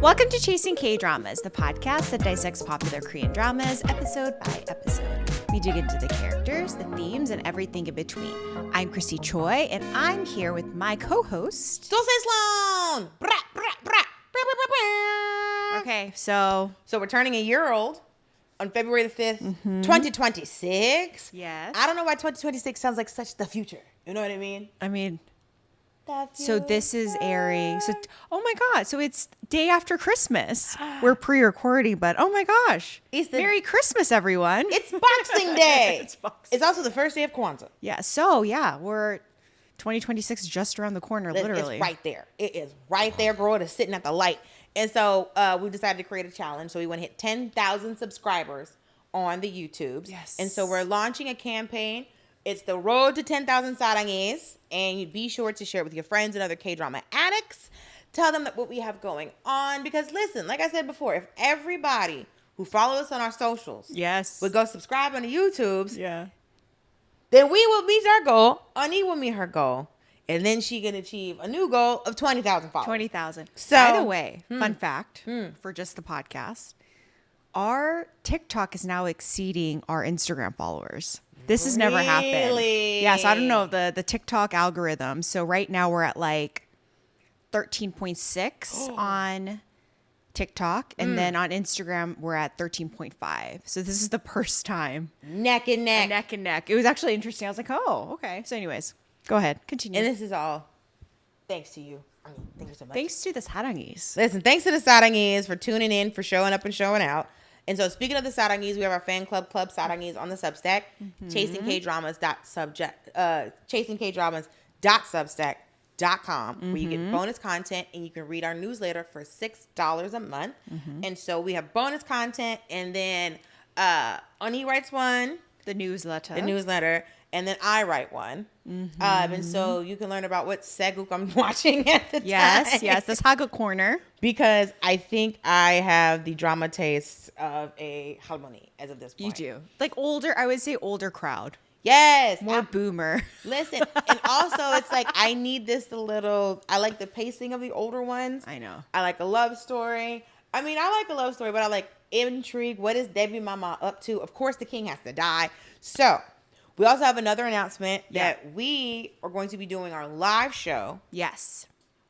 Welcome to Chasing K-Dramas, the podcast that dissects popular Korean dramas episode by episode. We dig into the characters, the themes, and everything in between. I'm Chrissy Choi, and I'm here with my co-host, Dulcé Sloan. Okay, so we're turning a year old on February the 5th, 2026. Yes. I don't know why 2026 sounds like such the future. You know what I mean? So this is airing. So, oh my God. So it's day after Christmas. We're pre-recording, but oh my gosh. Merry Christmas, everyone. It's Boxing Day. It's Boxing. It's also the first day of Kwanzaa. Yeah. So yeah, we're 2026 just around the corner, literally. It's right there. It is right there, girl. It's sitting at the light. And so we decided to create a challenge. So we want to hit 10,000 subscribers on the YouTubes. Yes. And so we're launching a campaign. It's the road to 10,000 Sarangees. And you be sure to share it with your friends and other K-drama addicts. Tell them that what we have going on. Because listen, like I said before, if everybody who follows us on our socials would go subscribe on the YouTubes, then we will meet our goal. Ani will meet her goal. And then she can achieve a new goal of 20,000 followers. 20,000. So, by the way, fun fact for just the podcast, our TikTok is now exceeding our Instagram followers. This has never happened. Yeah, so I don't know the TikTok algorithm. So right now we're at like 13.6 on TikTok. And then on Instagram, we're at 13.5. So this is the first time. Neck and neck. Neck and neck. It was actually interesting. I was like, oh, okay. So anyways, go ahead. Continue. And this is all thanks to you. Thank you so much. Thanks to the Sarangees. Listen, thanks to the Sarangees for tuning in, for showing up and showing out. And so speaking of the Sarangees, we have our fan club, Club Sarangees, on the Substack, chasingkdramas.substack.com, where you get bonus content and you can read our newsletter for $6 a month. And so we have bonus content, and then Ani writes one, The newsletter. and then I write one. And so you can learn about what seguk I'm watching at the time. Yes, the Saga Corner. Because I think I have the drama taste of a harmony as of this point. You do. Like older, I would say older crowd. Yes. More boomer. Listen, and also it's like I need this I like the pacing of the older ones. I know. I like a love story. I mean, I like a love story, but I like intrigue. What is Debbie Mama up to? Of course, the king has to die. So we also have another announcement that we are going to be doing our live show. Yes.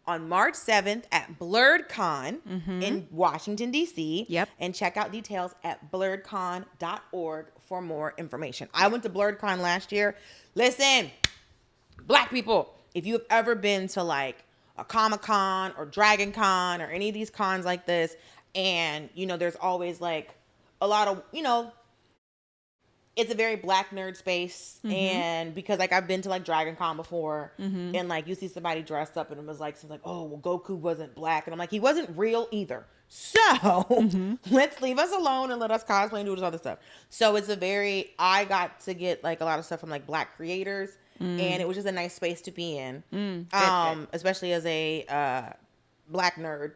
On March 7th at BlurredCon in Washington, D.C. Yep. And check out details at blurredcon.org for more information. I went to BlurredCon last year. Listen, Black people, if you've ever been to like a Comic-Con or Dragon Con or any of these cons like this, and, you know, there's always like a lot of, you know, it's a very Black nerd space. And because like I've been to like Dragon Con before and like you see somebody dressed up and it was like, something like, oh, well, Goku wasn't Black. And I'm like, he wasn't real either. So let's leave us alone and let us cosplay and do this other stuff. So it's I got to get like a lot of stuff from like Black creators and it was just a nice space to be in. Good. Especially as a Black nerd.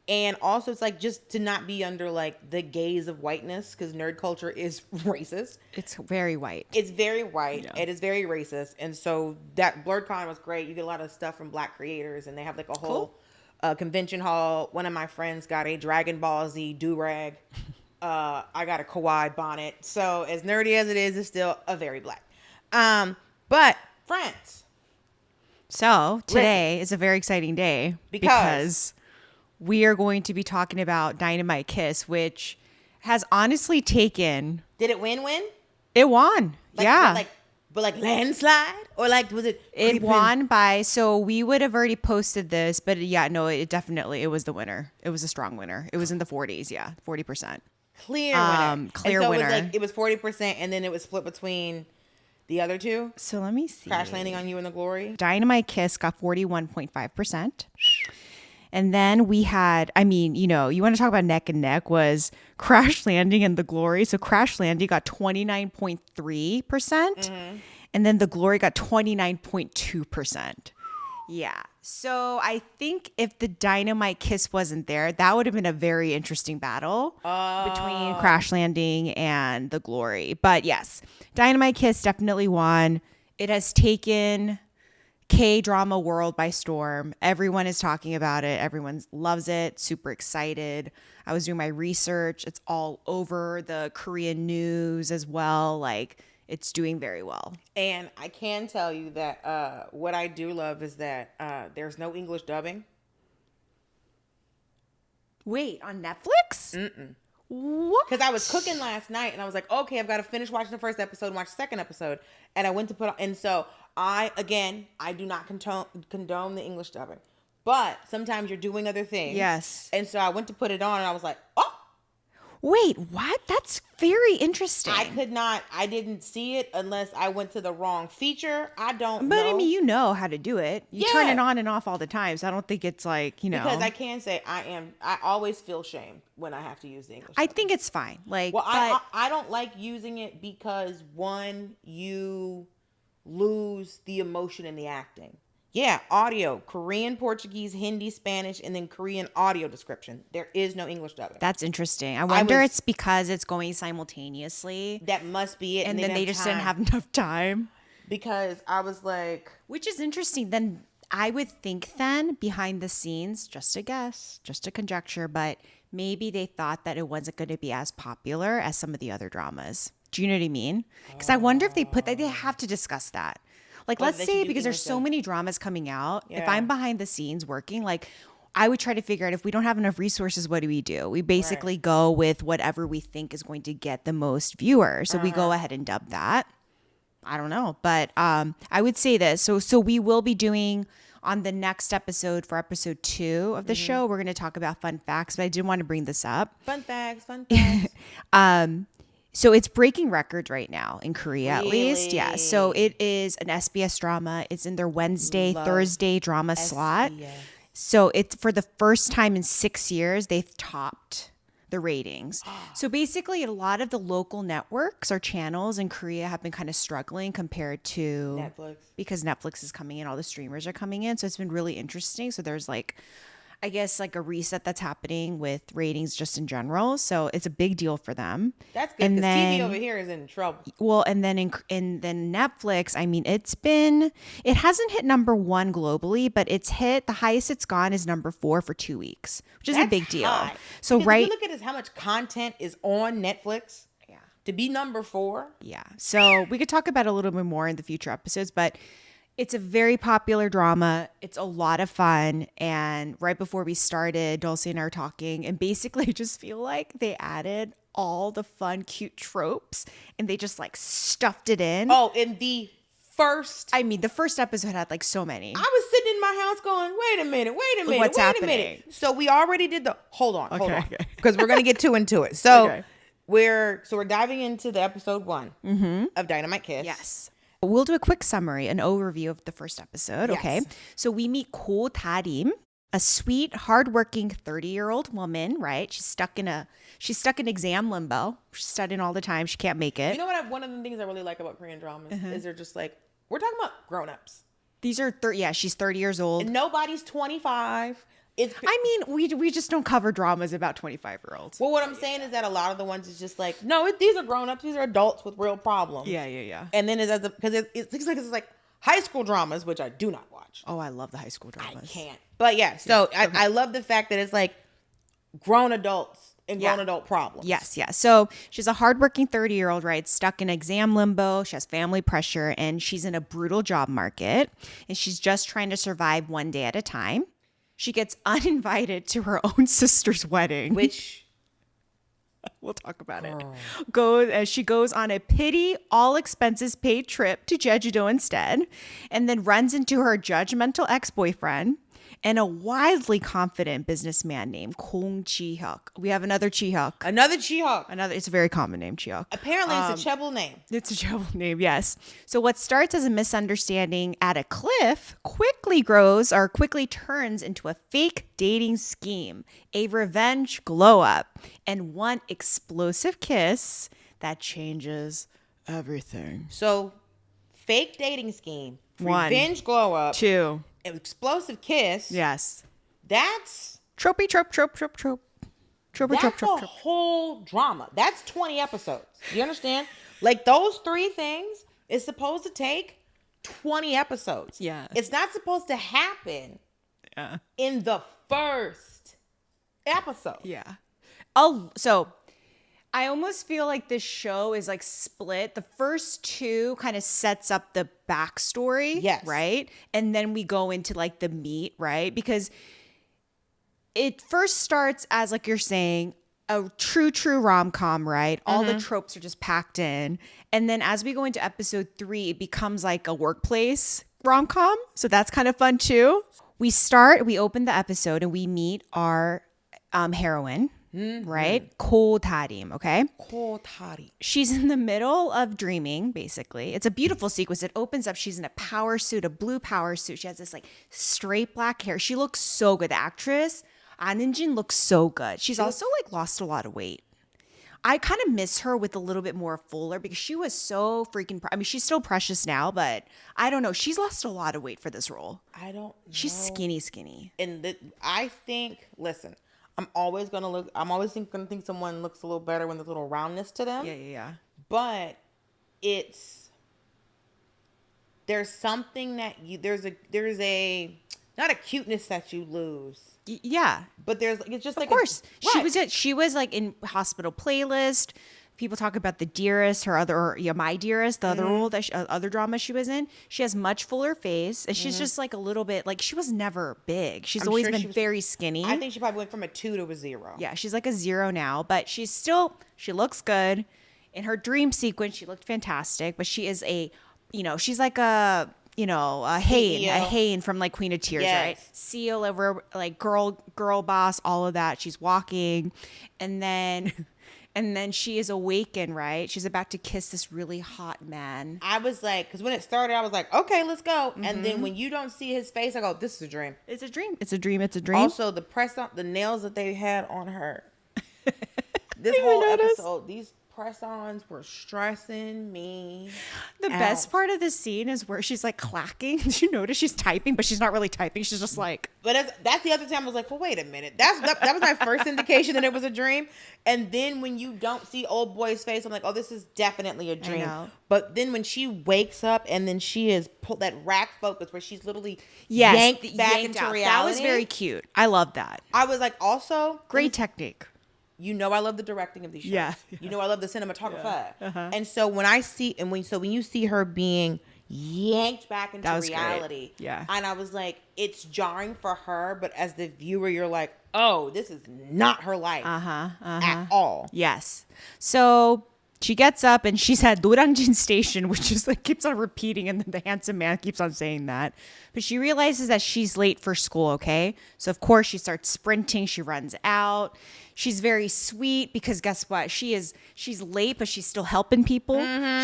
And also it's like just to not be under like the gaze of whiteness, because nerd culture is racist. It's very white. It's very white. Yeah. It is very racist. And so that BlurredCon was great. You get a lot of stuff from Black creators, and they have like a whole convention hall. One of my friends got a Dragon Ball Z do-rag. I got a kawaii bonnet. So as nerdy as it is, it's still a very Black. But friends. So today is a very exciting day because we are going to be talking about Dynamite Kiss, which has honestly taken... Did it win? It won. But landslide? Or like, was it... It won by... So we would have already posted this, but it definitely, it was the winner. It was a strong winner. It was in the 40s, 40%. Clear winner. Clear winner. It was 40%, and then it was split between the other two. So let me see. Crash Landing on You and the Glory. Dynamite Kiss got 41.5%. And then we had, I mean, you know, you want to talk about neck and neck, was Crash Landing and The Glory. So Crash Landing got 29.3%. And then The Glory got 29.2%. Yeah. So I think if the Dynamite Kiss wasn't there, that would have been a very interesting battle between Crash Landing and The Glory. But yes, Dynamite Kiss definitely won. It has taken K-drama world by storm. Everyone is talking about it. Everyone loves it. Super excited. I was doing my research. It's all over the Korean news as well. Like, it's doing very well. And I can tell you that what I do love is that there's no English dubbing. Wait, on Netflix? Mm-mm. What? Because I was cooking last night and I was like, okay, I've got to finish watching the first episode and watch the second episode. And I went to put on, and so I do not condone the English dubbing. But sometimes you're doing other things. Yes. And so I went to put it on and I was like, oh. Wait, what? That's very interesting. I didn't see it unless I went to the wrong feature. I don't know. But I mean, you know how to do it. You turn it on and off all the time. So I don't think it's like, Because I can say I always feel shame when I have to use the English. I think it's fine. Like, well, I don't like using it because one, you lose the emotion in the acting. Yeah, audio, Korean, Portuguese, Hindi, Spanish, and then Korean audio description. There is no English dubbing. That's interesting. I wonder it's because it's going simultaneously. That must be it. And then they just didn't have enough time. Because I was like... Which is interesting. Then I would think then behind the scenes, just a guess, just a conjecture, but maybe they thought that it wasn't going to be as popular as some of the other dramas. Do you know what I mean? Because I wonder if they have to discuss that. Like, let's say, because there's so many dramas coming out, if I'm behind the scenes working, like, I would try to figure out if we don't have enough resources, what do? We basically go with whatever we think is going to get the most viewers. So we go ahead and dub that. I don't know. But I would say this. So we will be doing on the next episode for episode 2 of the show, we're going to talk about fun facts, but I did want to bring this up. Fun facts. So it's breaking records right now in Korea, at least. Yeah. So it is an SBS drama. It's in their Thursday drama slot. So it's for the first time in 6 years, they've topped the ratings. So basically, a lot of the local networks or channels in Korea have been kind of struggling compared to Netflix. Because Netflix is coming in, all the streamers are coming in. So it's been really interesting. So there's I guess a reset that's happening with ratings just in general. So it's a big deal for them. That's good because TV over here is in trouble. Well, and then in Netflix, I mean, it hasn't hit number 1 globally, but the highest it's gone is number 4 for 2 weeks, which is a big deal. High. So because if you look at how much content is on Netflix. Yeah. To be number 4. Yeah. So we could talk about it a little bit more in the future episodes, but it's a very popular drama. It's a lot of fun. And right before we started, Dulcé and I were talking, and basically I just feel like they added all the fun, cute tropes and they just stuffed it in. Oh, in the first. I mean, the first episode had so many. I was sitting in my house going, wait a minute. What's happening? So we already did hold on. Okay. Because we're going to get too into it. So we're diving into the episode 1 of Dynamite Kiss. Yes. We'll do a quick summary, an overview of the first episode. Yes. Okay. So we meet Ko Darim, a sweet, hardworking 30-year-old woman, right? She's stuck in exam limbo. She's studying all the time. She can't make it. You know what? One of the things I really like about Korean dramas is they're just we're talking about grown-ups. These are she's 30 years old. And nobody's 25. We just don't cover dramas about 25-year-olds. Well, what I'm saying is that a lot of the ones is just no, these are grown-ups. These are adults with real problems. Yeah. And then because it looks like it's high school dramas, which I do not watch. Oh, I love the high school dramas. I can't. But yeah, so I love the fact that it's grown adults and grown adult problems. Yes. So she's a hardworking 30-year-old, right? Stuck in exam limbo. She has family pressure and she's in a brutal job market. And she's just trying to survive one day at a time. She gets uninvited to her own sister's wedding. Which we'll talk about it. She goes on a pity, all expenses paid trip to Jeju-do instead, and then runs into her judgmental ex-boyfriend and a wildly confident businessman named Gong Ji-hyuk. We have another Ji-hyuk. It's a very common name, Ji-hyuk. Apparently it's a chaebol name. It's a chaebol name, yes. So what starts as a misunderstanding at a cliff quickly turns into a fake dating scheme, a revenge glow up, and one explosive kiss that changes everything. So fake dating scheme, 1, revenge glow up, 2, explosive kiss. Yes. That's trope. That's a whole drama. That's 20 episodes. You understand? Those 3 things is supposed to take 20 episodes. Yeah. It's not supposed to happen in the first episode. Yeah. Oh, so I almost feel like this show is like split. The first two kind of sets up the backstory. Yes. Right? And then we go into like the meat, right? Because it first starts as, like you're saying, a true rom-com, right? All the tropes are just packed in. And then as we go into episode 3, it becomes like a workplace rom-com. So that's kind of fun too. We open the episode and we meet our heroine, right? Ko-tarim, okay? Ko-tarim. She's in the middle of dreaming, basically. It's a beautiful sequence. It opens up. She's in a power suit, a blue power suit. She has this like straight black hair. She looks so good. The actress, An looks so good. She's also like lost a lot of weight. I kind of miss her with a little bit more fuller because she was so freaking. I mean, she's still precious now, but I don't know. She's lost a lot of weight for this role. I don't know. She's skinny. And I think, listen, I'm always going to think someone looks a little better when there's a little roundness to them. Yeah. But there's something that there's a not a cuteness that you lose. Yeah, but it's just like, of course, right. she was like in hospital playlist. People talk about The Dearest, her other, My Dearest, the other role other drama she was in. She has much fuller face, and she's just like a little bit like, she was never big. She's always been very skinny. I think she probably went from a 2 to a 0. Yeah, she's like a 0 now, but she looks good. In her dream sequence, she looked fantastic. But she is she's like a Hain from like Queen of Tears, right? CEO over like girl boss, all of that. She's walking, and then she is awakened, right? She's about to kiss this really hot man. I was like, because when it started, I was like, okay, let's go. And then when you don't see his face, I go, this is a dream. It's a dream. It's a dream. It's a dream. Also, the nails that they had on her. This whole episode, these press-ons were stressing me. The best part of this scene is where she's like clacking. Did you notice she's typing, but she's not really typing. She's just like. But that's the other time I was like, well, wait a minute. That was my first indication that it was a dream. And then when you don't see old boy's face, I'm like, oh, this is definitely a dream. But then when she wakes up and then she is pulled that rack focus where she's literally yanked back into reality. That was very cute. I love that. I was like, also great technique. You know, I love the directing of these shows. Yeah. You know, I love the cinematography. Yeah. And so when you see her being yanked back into reality, and I was like, it's jarring for her, but as the viewer, you're like, oh, this is not her life at all. Yes. So she gets up and she's at Dorangjin Station, which is like keeps on repeating, and then the handsome man keeps on saying that. But she realizes that she's late for school, okay? So of course she starts sprinting, she runs out. She's very sweet because guess what? She's late, but she's still helping people.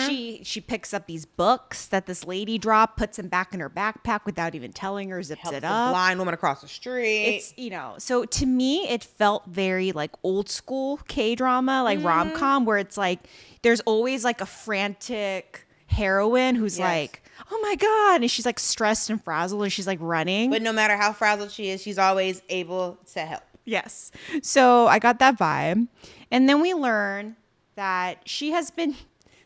She picks up these books that this lady dropped, puts them back in her backpack without even telling her, zips Helps it up. A blind woman across the street. It's, so to me, it felt very like old school K-drama, like rom-com, where it's like, there's always like a frantic heroine who's like, oh my God. And she's like stressed and frazzled and she's like running. But no matter how frazzled she is, she's always able to help. Yes. So I got that vibe. And then we learn that she has been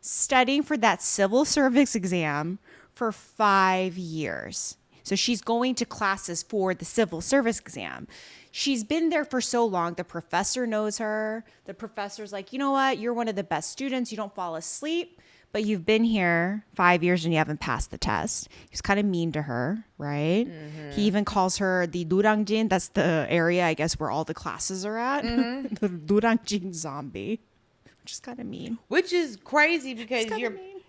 studying for that civil service exam for 5 years. So she's going to classes for the civil service exam. She's been there for so long. The professor knows her. The professor's like, you know what? You're one of the best students. You don't fall asleep, but you've been here 5 years and you haven't passed the test. He's kind of mean to her, right? He even calls her the Dorangjin. That's the area, I guess, where all the classes are at. The Dorangjin zombie, which is kind of mean. Which is crazy because mean.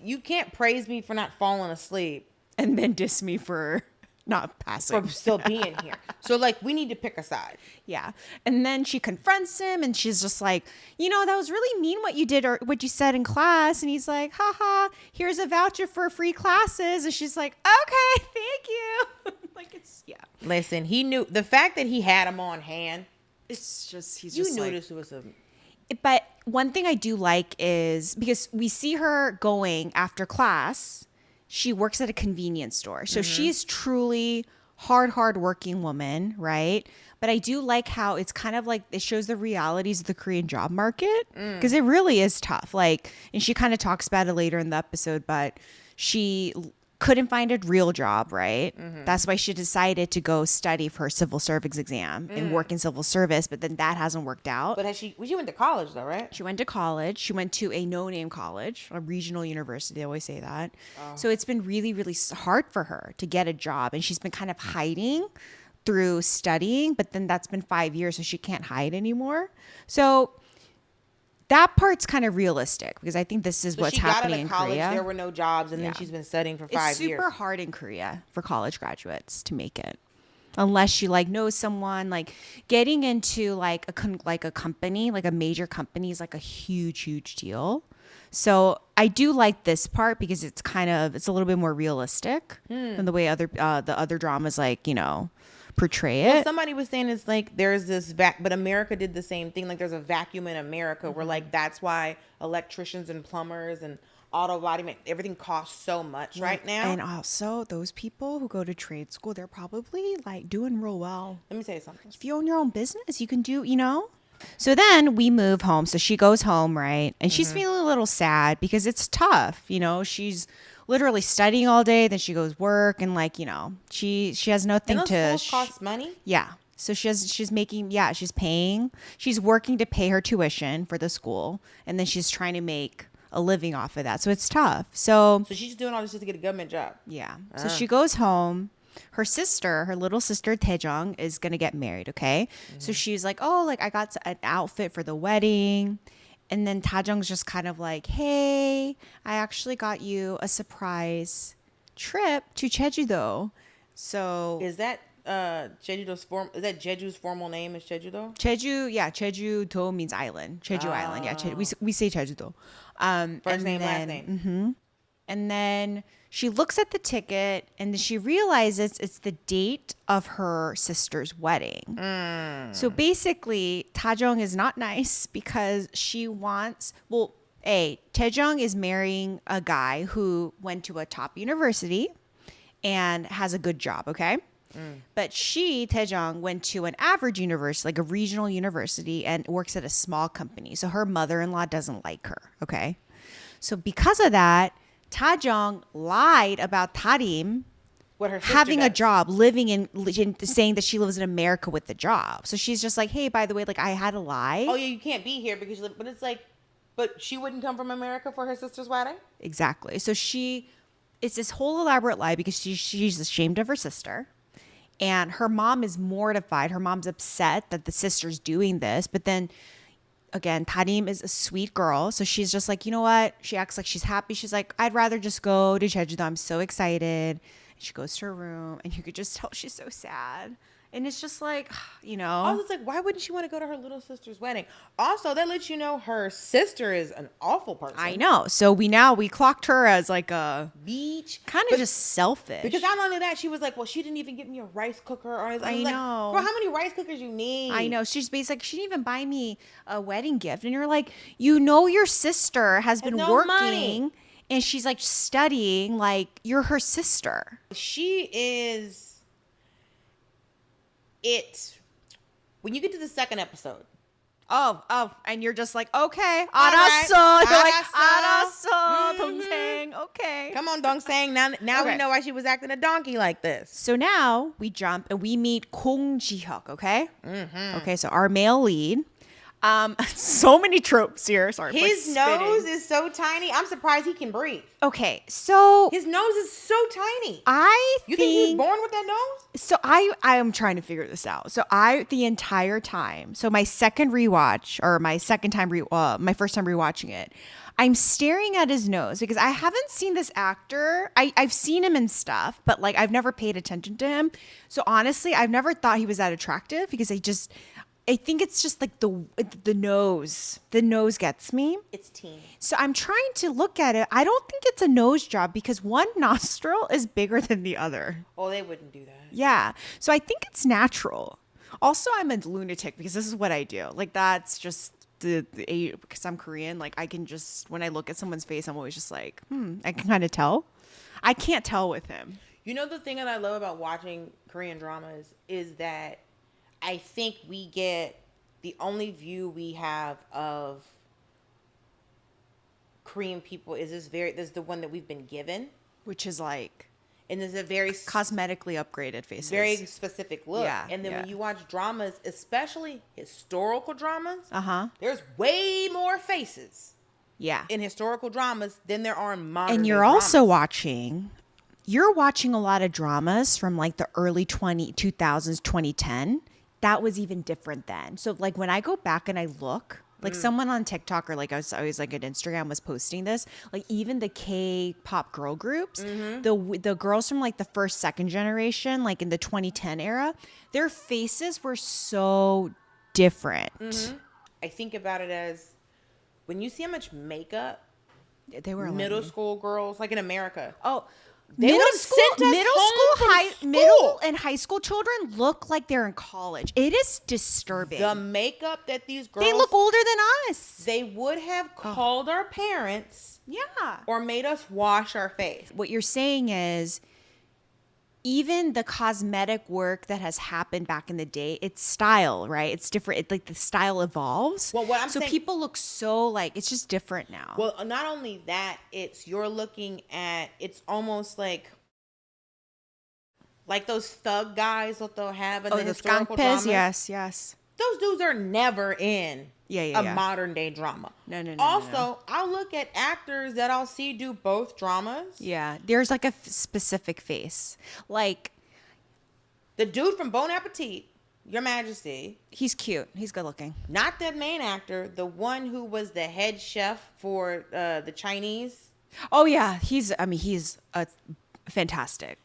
You can't praise me for not falling asleep. And then diss me for not passing. For still being here. So, like, we need to pick a side. Yeah. And then she confronts him and she's just like, that was really mean what you did or what you said in class. And he's like, haha, here's a voucher for free classes. And she's like, okay, thank you. Listen, he knew the fact that he had him on hand. It's just, you knew this was a. But one thing I do like is because we see her going after class. She works at a convenience store. So she's truly hard working woman, right? But I do like how it's kind of like it shows the realities of the Korean job market because it really is tough. Like, and she kind of talks about it later in the episode, but she couldn't find a real job, right? That's why she decided to go study for her civil service exam and work in civil service, but then that hasn't worked out. But she went to college though, right? She went to college. She went to a no-name college, a regional university. They always say that. So it's been really, really hard for her to get a job, and she's been kind of hiding through studying, but then that's been 5 years, so she can't hide anymore. So that part's kind of realistic because I think this is what's happening in college, Korea. there were no jobs, and then she's been studying for 5 years. It's super hard in Korea for college graduates to make it, unless you like know someone. Like getting into like a company, like a major company, is like a huge deal. So I do like this part because it's a little bit more realistic than the way the other dramas portray it. Well, somebody was saying it's like there's this but America did the same thing. Like there's a vacuum in America where like that's why electricians and plumbers and auto body everything costs so much right now. And also those people who go to trade school, they're probably like doing real well. Let me tell you something. If you own your own business, you can do, So then we move home. So she goes home, right? And she's feeling a little sad because it's tough. She's literally studying all day. Then she goes work and she has nothing and those schools cost money. Yeah. So she's paying. She's working to pay her tuition for the school. And then she's trying to make a living off of that. So it's tough. So she's doing all this just to get a government job. Yeah. So she goes home. Her little sister Taejong is going to get married, okay? So she's like, oh, like I got an outfit for the wedding. And then Taejong's just kind of like, hey, I actually got you a surprise trip to Jeju-do. So is that Jeju-do's Jeju's formal name is Jeju-do? Jeju-do means island. Jeju Island. Yeah, we say Jeju-do. First name, last name. Mm-hmm. And then she looks at the ticket and then she realizes it's the date of her sister's wedding. So basically, Taejong is not nice because she wants, Taejong is marrying a guy who went to a top university and has a good job, okay? But Taejong, went to an average university, like a regional university, and works at a small company. So her mother-in-law doesn't like her, okay? So because of that, Taejong lied about Tarim having a job, living in, saying that she lives in America with the job. So she's just like, hey, by the way, like I had a lie. Oh yeah, you can't be here because but it's like, but she wouldn't come from America for her sister's wedding? Exactly. So it's this whole elaborate lie because she's ashamed of her sister. And her mom is mortified. Her mom's upset that the sister's doing this. But then again, Tarim is a sweet girl. So she's just like, you know what? She acts like she's happy. She's like, I'd rather just go to Jeju-do. I'm so excited. And she goes to her room and you could just tell she's so sad. And it's just like, I was like, why wouldn't she want to go to her little sister's wedding? Also, that lets you know her sister is an awful person. I know. So we clocked her as like a beach. Kind of just selfish. Because not only that, she was like, well, she didn't even get me a rice cooker. Or anything. I know. Like, girl, how many rice cookers you need? I know. She's basically like, she didn't even buy me a wedding gift. And you're like, your sister has been working. Money. And she's like studying. Like, you're her sister. She is... when you get to the second episode. And you're just like, okay, 알았어. You're like, 알았어, 동생, okay. Come on, 동생. Now we know why she was acting a donkey like this. So now we jump and we meet Gong Ji-hyuk, okay? Mm-hmm. Okay, so our male lead. So many tropes here. Sorry. His nose is so tiny. I'm surprised he can breathe. Okay, so his nose is so tiny. You think he was born with that nose? So I am trying to figure this out. So the entire time, so my second rewatch or my second time my first time rewatching it, I'm staring at his nose because I haven't seen this actor. I've seen him in stuff, but like I've never paid attention to him. So honestly, I've never thought he was that attractive because I think it's just like the nose. The nose gets me. It's teeny. So I'm trying to look at it. I don't think it's a nose job because one nostril is bigger than the other. Oh, they wouldn't do that. Yeah. So I think it's natural. Also, I'm a lunatic because this is what I do. Like that's just because I'm Korean. Like I can just, when I look at someone's face, I'm always just like, I can kind of tell. I can't tell with him. You know, the thing that I love about watching Korean dramas is that I think we get the only view we have of Korean people is this is the one that we've been given. Which is like And it's a very cosmetically upgraded faces. very specific look. Yeah, And then yeah. when you watch dramas, especially historical dramas, Uh-huh. there's way more faces Yeah. in historical dramas than there are in modern And day you're also dramas. you're watching a lot of dramas from like the early 2000s, 2010. That was even different then. So like when I go back and I look, like someone on TikTok or like I was always like at Instagram was posting this, like even the K-pop girl groups, the girls from like the first, second generation, like in the 2010 era, their faces were so different. I think about it as when you see how much makeup They were middle like, school girls, like in America, oh, They middle would've school, sent us middle home school, from high, school. middle and high school children look like they're in college. It is disturbing. the makeup that these girls, They look older than us. they would have called our parents Yeah. or made us wash our face. What you're saying is even the cosmetic work that has happened back in the day, it's style, right? It's different. It, like the style evolves. Well, what I'm so saying- people look so like it's just different now. Well, not only that, it's you're looking at, it's almost like those thug guys that they'll have in the the historical skunk piss, dramas. yes. Those dudes are never in Yeah. modern day drama. No. Also, I'll look at actors that I'll see do both dramas. Yeah, there's like a specific face. Like The dude from Bon Appetit, Your Majesty, he's cute. He's good looking. not the main actor, the one who was the head chef for the Chinese. Oh yeah, he's a fantastic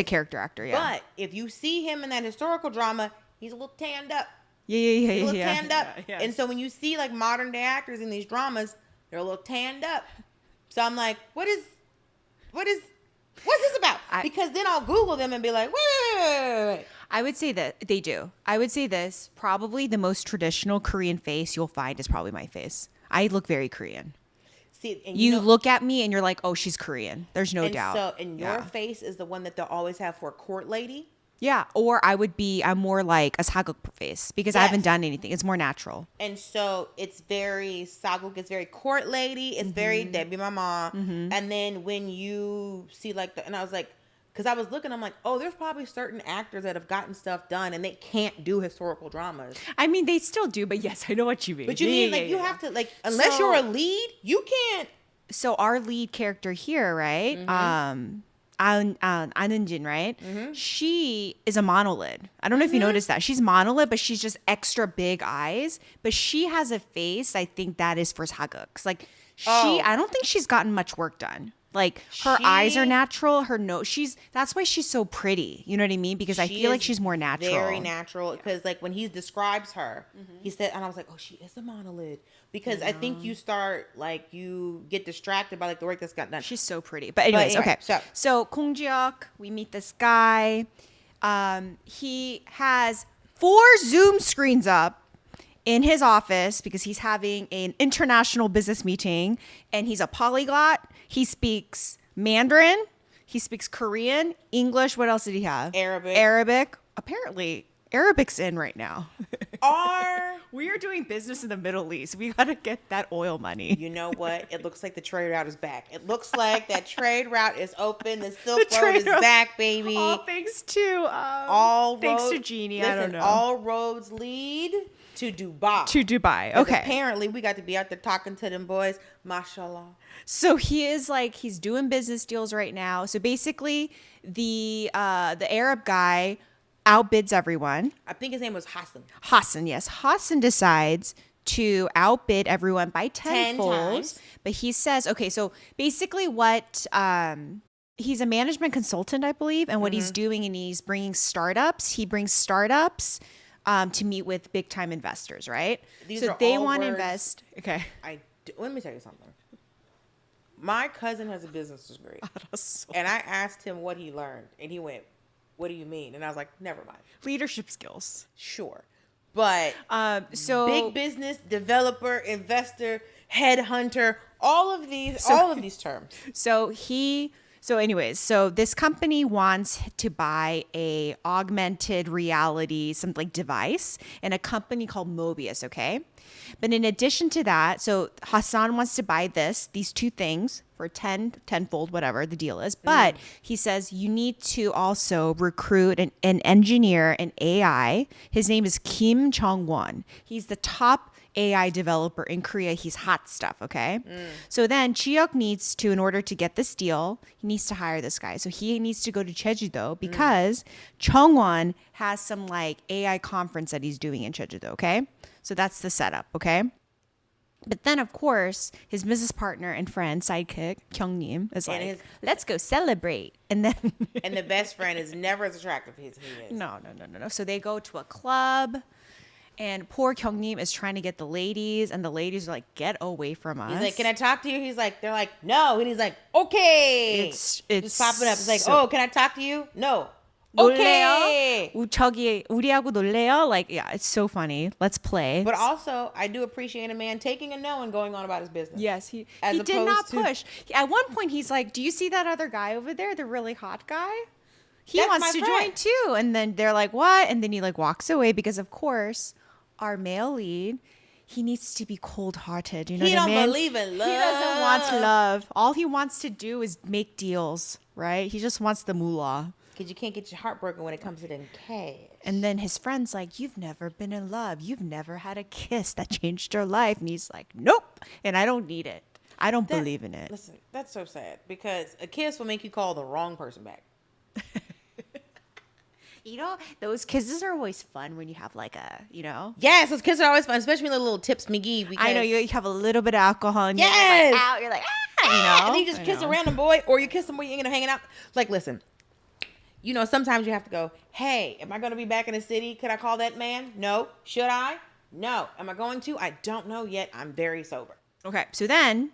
character actor. Yeah. But if you see him in that historical drama, he's a little tanned up. Yeah. He's a little tanned up. Yeah. And so when you see like modern day actors in these dramas, they're a little tanned up. So I'm like, what's this about? Because then I'll Google them and be like, wait. I would say that they do. I would say this. Probably the most traditional Korean face you'll find is probably my face. I look very Korean. See, and You know, look at me and you're like, oh, she's Korean. There's no and doubt. So, and your Yeah. face is the one that they'll always have for a court lady. Yeah. Or I'm more like a Saguk face because I haven't Yes. done anything. It's more natural. And so it's very Saguk, it's very court lady, it's very Debbie Mama. And then when you see and I was like, because I was looking, I'm like, oh, there's probably certain actors that have gotten stuff done and they can't do historical dramas. I mean, they still do, but yes, I know what you mean. But you mean you have to unless So- you're a lead, you can't. So our lead character here, right? Anunjin, right? She is a monolid. I don't know if you noticed that. She's monolid, but she's just extra big eyes. But she has a face, I think that is for Saguks. Like I don't think she's gotten much work done. Like her eyes are natural, her nose, that's why she's so pretty. You know what I mean? Because I feel like she's more natural. Very natural. Because when he describes her, he said, and I was like, oh, she is a monolid. Because I think you start you get distracted by the work that's got done. She's so pretty. But anyways, anyway, okay. So Gong Ji-hyuk, we meet this guy. He has 4 Zoom screens up in his office because he's having an international business meeting, and he's a polyglot. He speaks Mandarin. He speaks Korean, English. What else did he have? Arabic. Apparently, Arabic's in right now. We are doing business in the Middle East. We got to get that oil money. You know what? It looks like the trade route is back. It looks like that trade route is open. The Silk Road is back, baby. All thanks to Jeannie. I don't know. All roads lead to Dubai. Okay. Apparently, we got to be out there talking to them boys. Mashallah. So he is he's doing business deals right now. So basically, the Arab guy outbids everyone. I think his name was Hassan. Hassan, yes. Hassan decides to outbid everyone by 10 times. But he says, okay, so basically what he's a management consultant, I believe, and what he's doing, and he's bringing startups. He brings startups to meet with big time investors, right? So they want to invest. Okay. Let me tell you something. My cousin has a business degree. And I asked him what he learned, and he went, what do you mean? And I was like, never mind. Leadership skills. Sure. But so big business, developer, investor, headhunter, all of these terms. So this company wants to buy a augmented reality, something device, and a company called Mobius, okay? But in addition to that, so Hassan wants to buy these 2 things for tenfold, whatever the deal is. But he says you need to also recruit an engineer, an AI. His name is Kim Jong-won. He's the top AI developer in Korea. He's hot stuff, okay? So then Ji-hyuk needs to, in order to get this deal, he needs to hire this guy. So he needs to go to Jeju-do because Chongwon has some like AI conference that he's doing in Jeju-do, okay? So that's the setup, okay? But then, of course, his business partner and friend, sidekick, Kyungnim, is like, let's go celebrate. And then... and the best friend is never as attractive as he is. No. So they go to a club. And poor Kyungnim is trying to get the ladies, and the ladies are like, "Get away from us." He's like, "Can I talk to you?" He's like, "They're like, no," and he's like, "Okay." It's just popping up. It's like, so, "Oh, can I talk to you?" No. Okay. 저기 우리하고 놀래요? Like, yeah, it's so funny. Let's play. But also, I do appreciate a man taking a no and going on about his business. Yes, he did not push. At one point, he's like, "Do you see that other guy over there? The really hot guy? He wants to join too." And then they're like, "What?" And then he like walks away because, of course, our male lead, he needs to be cold-hearted. You know what I mean? He don't believe in love. He doesn't want love. All he wants to do is make deals, right? He just wants the moolah. Because you can't get your heart broken when it comes to them cash. And then his friend's like, "You've never been in love. You've never had a kiss that changed your life." And he's like, "Nope. And I don't need it. I don't believe in it." Listen, that's so sad because a kiss will make you call the wrong person back. You know, those kisses are always fun when you have like a, you know. Yes, those kisses are always fun, especially the little tips me give. I know, you have a little bit of alcohol and yes. you're like out, you're like, you know. And then you just kiss a random boy or you kiss some boy you're hanging out. Like, listen, you know, sometimes you have to go, "Hey, am I going to be back in the city? Could I call that man? No. Should I? No. Am I going to? I don't know yet. I'm very sober." Okay, so then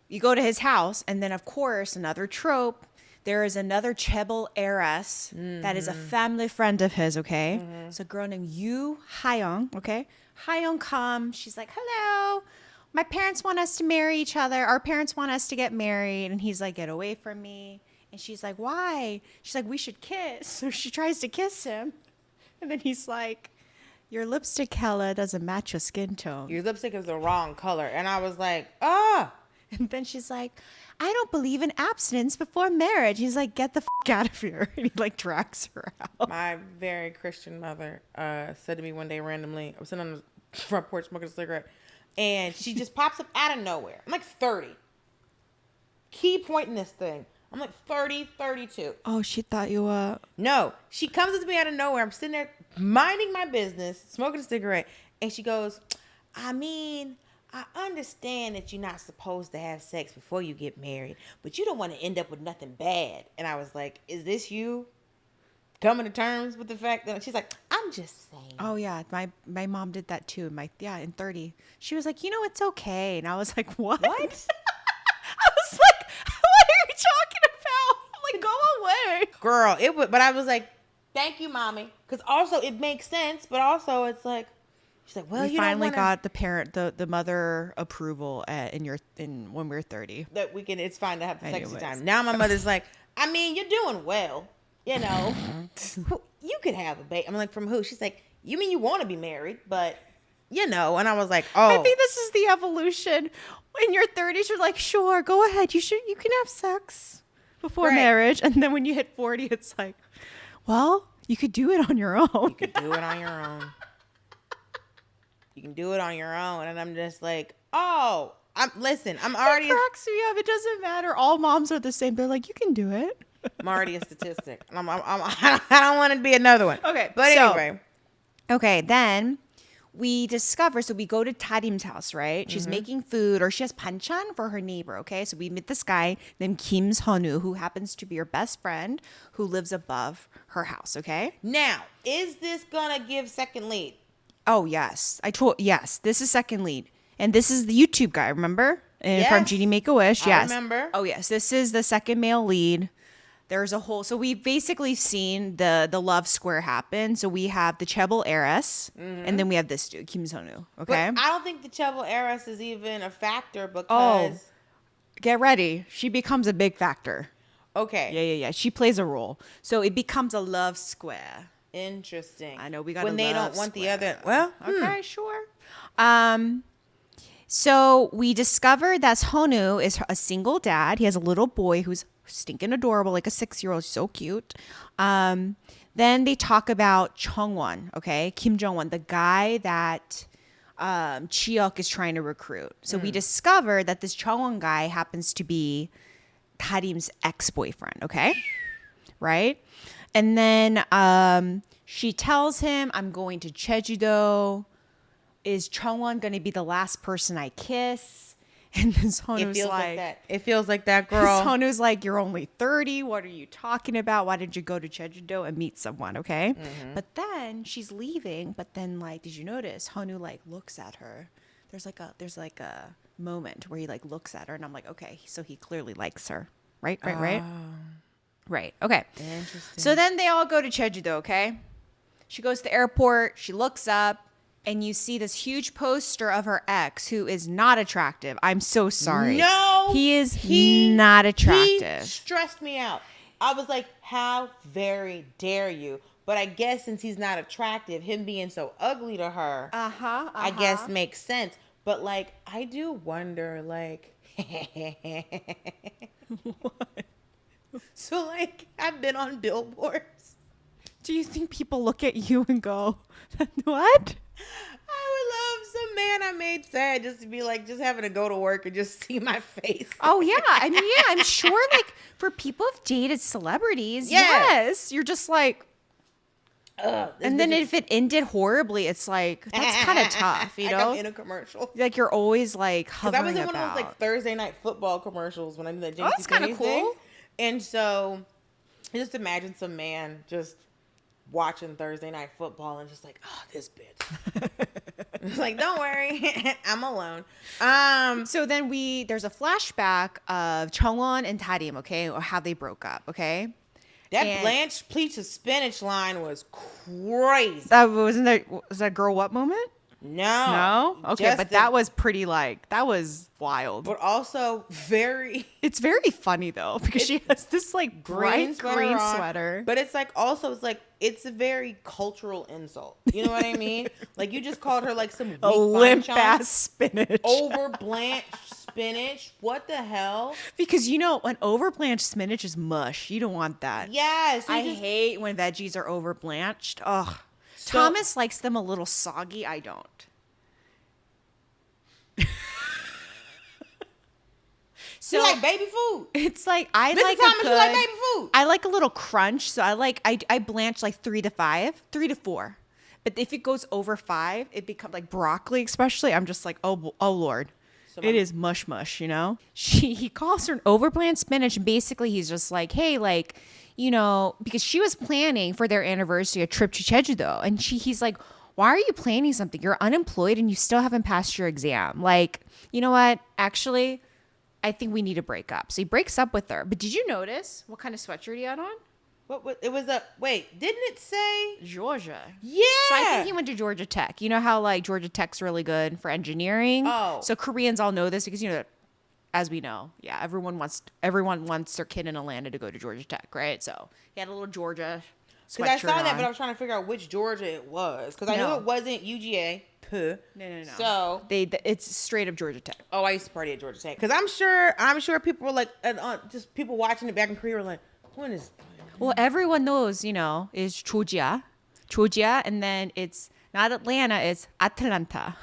you go to his house and then, of course, another trope. There is another chaebol heiress that is a family friend of his, okay? It's a girl named Yoo Hayoung, okay? Hayoung comes. She's like, "Hello. My parents want us to marry each other. Our parents want us to get married." And he's like, "Get away from me." And she's like, "Why?" She's like, "We should kiss." So she tries to kiss him. And then he's like, "Your lipstick color doesn't match your skin tone. Your lipstick is the wrong color." And I was like, "Ah." And then she's like, "I don't believe in abstinence before marriage." He's like, "Get the out of here." And he like drags her out. My very Christian mother said to me one day randomly, I was sitting on the front porch smoking a cigarette, and she just pops up out of nowhere. I'm like 30. Key point in this thing. I'm like 30, 32. Oh, she thought you were... No, she comes up to me out of nowhere. I'm sitting there minding my business, smoking a cigarette, and she goes, "I mean, I understand that you're not supposed to have sex before you get married, but you don't want to end up with nothing bad." And I was like, "Is this you coming to terms with the fact that..." She's like, "I'm just saying." Oh, yeah. My mom did that too. In 30. She was like, "You know, it's okay." And I was like, "What?" I was like, "What are you talking about?" I'm like, "Go away." Girl, but I was like, "Thank you, mommy." Because also it makes sense, but also it's like, she's like, "Well, we finally got the mother approval when we were 30. That we can. It's fine to have the sexy time. Now my mother's like, "I mean, you're doing well, you know. You could have a baby." I'm like, "From who?" She's like, "You mean you want to be married, but you know." And I was like, "Oh, I think this is the evolution. In your 30s, you're like, "Sure, go ahead. You can have sex before marriage." And then when you hit 40, it's like, "Well, you could do it on your own." You could do it on your own. You can do it on your own." And I'm just like, "Oh, I'm already..." It cracks me up. It doesn't matter. All moms are the same. They're like, "You can do it." I'm already a statistic. I don't want to be another one. Okay. But anyway. Okay, then we discover, so we go to Tarim's house, right? She's making food, or she has banchan for her neighbor, okay? So we meet this guy named Kim Sunwoo, who happens to be her best friend, who lives above her house, okay? Now, is this going to give second lead? Oh, yes. Yes, this is second lead. And this is the YouTube guy, remember? From Genie Make-A-Wish, yes. I remember. Oh, yes. This is the second male lead. There's a whole... So we've basically seen the love square happen. So we have the chaebol heiress, and then we have this dude, Kim Sunwoo, okay? But I don't think the chaebol heiress is even a factor because... Oh, get ready. She becomes a big factor. Okay. Yeah. She plays a role. So it becomes a love square. Interesting. I know we got when they don't want the other. Well, okay, sure. So we discovered that Honu is a single dad. He has a little boy who's stinking adorable, like a 6-year-old, so cute. Then they talk about Chungwon, okay? Kim Jong-won, the guy that Ji-hyuk is trying to recruit. So we discovered that this Chungwon guy happens to be Tarim's ex-boyfriend, okay? Right? And then she tells him, I'm going to Jeju-do. Is Chungwon going to be the last person I kiss? And then Honu's like that. It feels like that, girl. Honu's like, you're only 30. What are you talking about? Why did you go to Jeju-do and meet someone? Okay. But then she's leaving. But then, like, did you notice Honu like looks at her? There's like a moment where he like looks at her, and I'm like, okay, so he clearly likes her. Right. Right. Okay. Interesting. So then they all go to Jeju-do. Okay. She goes to the airport. She looks up. And you see this huge poster of her ex who is not attractive. I'm so sorry. No. He is not attractive. He stressed me out. I was like, how very dare you? But I guess since he's not attractive, him being so ugly to her, I guess makes sense. But like, I do wonder, like, What? So like, I've been on billboards. Do you think people look at you and go, what? I would love some man I made sad just to be like, just having to go to work and just see my face. Oh, yeah. I mean, yeah, I'm sure like for people who've dated celebrities, yes, you're just like, and then if it ended horribly, it's like, that's kind of tough, you know? Like I'm in a commercial. Like you're always like hovering I was in about. one of those like Thursday night football commercials when I did that. Oh, that's kind of cool. And so just imagine some man just watching Thursday night football and just like, oh, this bitch. It's like, don't worry, I'm alone. So then there's a flashback of Chungwon and Tarim, okay, or how they broke up, okay. That blanched peach of spinach line was crazy. Was that girl what moment? No. Okay, but that was pretty that was wild. But also it's very funny though, because she has this like bright green sweater. But it's like it's a very cultural insult. You know what I mean? Like you just called her like some weak limp ass spinach. Over blanched spinach. What the hell? Because you know, when over blanched spinach is mush. You don't want that. Yes. I hate when veggies are over blanched. Ugh. Thomas likes them a little soggy. I don't. So you like baby food? It's like I Mrs. like Thomas, you like baby food? I like a little crunch, so I blanch like 3 to 5, 3 to 4. But if it goes over 5, it becomes like broccoli, especially. I'm just like, oh Lord. So it is mush, you know? He calls her an overbland spinach, and basically he's just like, hey, like, you know, because she was planning for their anniversary a trip to Jeju-do, and he's like, why are you planning something? You're unemployed and you still haven't passed your exam. Like, you know what? Actually, I think we need to break up. So he breaks up with her. But did you notice what kind of sweatshirt he had on? What it was wait, didn't it say Georgia? Yeah. So I think he went to Georgia Tech. You know how like Georgia Tech's really good for engineering? Oh. So Koreans all know this because, you know, as we know, yeah, everyone wants their kid in Atlanta to go to Georgia Tech, right? So he had a little Georgia sweatshirt. Because I saw that, but I was trying to figure out which Georgia it was. Because I knew it wasn't UGA. No. So it's straight up Georgia Tech. Oh, I used to party at Georgia Tech. Because I'm sure people were like, just people watching it back in Korea were like, when is? Well, everyone knows, you know, is Georgia, and then it's not Atlanta, it's Atlanta.